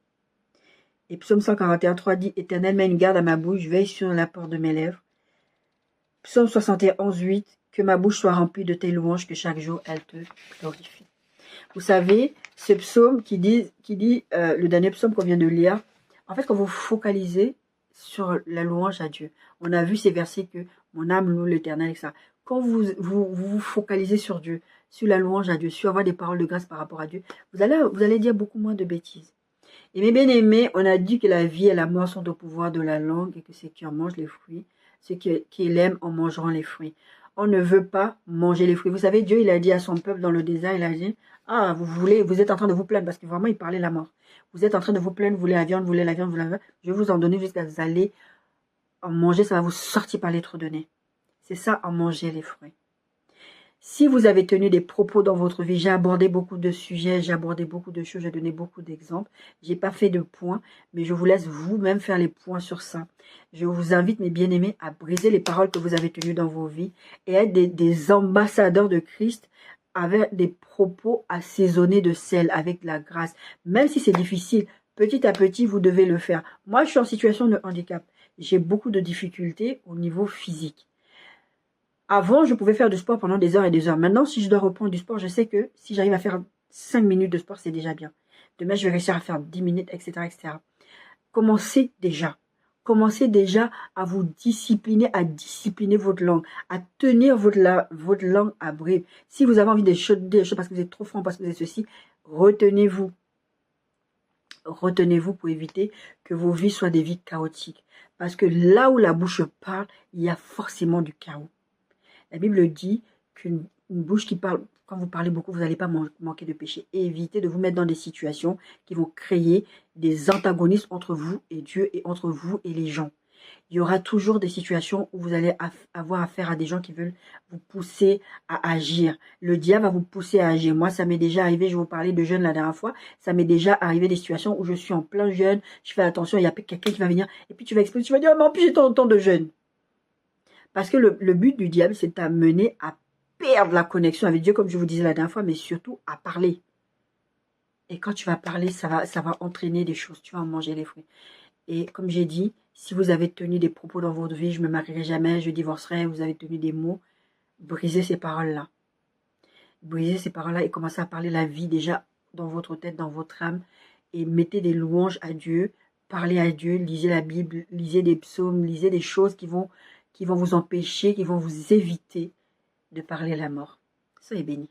Et Psaume 141:3 dit, Éternel, mets une garde à ma bouche, veille sur la porte de mes lèvres. Psaume 71:8, que ma bouche soit remplie de tes louanges, que chaque jour elle te glorifie. Vous savez, ce psaume qui dit le dernier psaume qu'on vient de lire, en fait, quand vous focalisez sur la louange à Dieu, on a vu ces versets que mon âme loue l'Éternel, etc. Quand vous focalisez sur Dieu, sur la louange à Dieu, sur avoir des paroles de grâce par rapport à Dieu, vous allez dire beaucoup moins de bêtises. Et mes bien-aimés, on a dit que la vie et la mort sont au pouvoir de la langue et que c'est qui en mange les fruits ce qu'il aime en mangeant les fruits. On ne veut pas manger les fruits. Vous savez, Dieu, il a dit à son peuple dans le désert, il a dit, ah, vous êtes en train de vous plaindre, parce que vraiment, il parlait la mort. Vous êtes en train de vous plaindre, vous voulez la viande, vous voulez la viande, vous voulez la viande. Je vais vous en donner jusqu'à ce que vous allez en manger, ça va vous sortir par les trous de nez. C'est ça, en manger les fruits. Si vous avez tenu des propos dans votre vie, j'ai abordé beaucoup de sujets, j'ai abordé beaucoup de choses, j'ai donné beaucoup d'exemples. J'ai pas fait de points, mais je vous laisse vous-même faire les points sur ça. Je vous invite, mes bien-aimés, à briser les paroles que vous avez tenues dans vos vies et être des ambassadeurs de Christ avec des propos assaisonnés de sel, avec de la grâce. Même si c'est difficile, petit à petit, vous devez le faire. Moi, je suis en situation de handicap. J'ai beaucoup de difficultés au niveau physique. Avant, je pouvais faire du sport pendant des heures et des heures. Maintenant, si je dois reprendre du sport, je sais que si j'arrive à faire 5 minutes de sport, c'est déjà bien. Demain, je vais réussir à faire 10 minutes, etc., etc. Commencez déjà. Commencez déjà à vous discipliner, à discipliner votre langue, à tenir votre langue à bride. Si vous avez envie de des choses parce que vous êtes trop franc, parce que vous êtes ceci, retenez-vous. Retenez-vous pour éviter que vos vies soient des vies chaotiques. Parce que là où la bouche parle, il y a forcément du chaos. La Bible dit qu'une bouche qui parle, quand vous parlez beaucoup, vous n'allez pas manquer de péché. Et évitez de vous mettre dans des situations qui vont créer des antagonismes entre vous et Dieu et entre vous et les gens. Il y aura toujours des situations où vous allez avoir affaire à des gens qui veulent vous pousser à agir. Le diable va vous pousser à agir. Moi, ça m'est déjà arrivé, je vous parlais de jeûne la dernière fois, ça m'est déjà arrivé des situations où je suis en plein jeûne, je fais attention, il y a quelqu'un qui va venir, et puis tu vas exploser, tu vas dire, oh, mais en plus j'ai tant de jeûne. Parce que le but du diable, c'est d'amener à perdre la connexion avec Dieu, comme je vous disais la dernière fois, mais surtout à parler. Et quand tu vas parler, ça va entraîner des choses. Tu vas en manger les fruits. Et comme j'ai dit, si vous avez tenu des propos dans votre vie, je ne me marierai jamais, je divorcerai, vous avez tenu des mots, brisez ces paroles-là. Brisez ces paroles-là et commencez à parler la vie déjà dans votre tête, dans votre âme. Et mettez des louanges à Dieu, parlez à Dieu, lisez la Bible, lisez des psaumes, lisez des choses qui vont vous empêcher, qui vont vous éviter de parler la mort. Soyez bénis.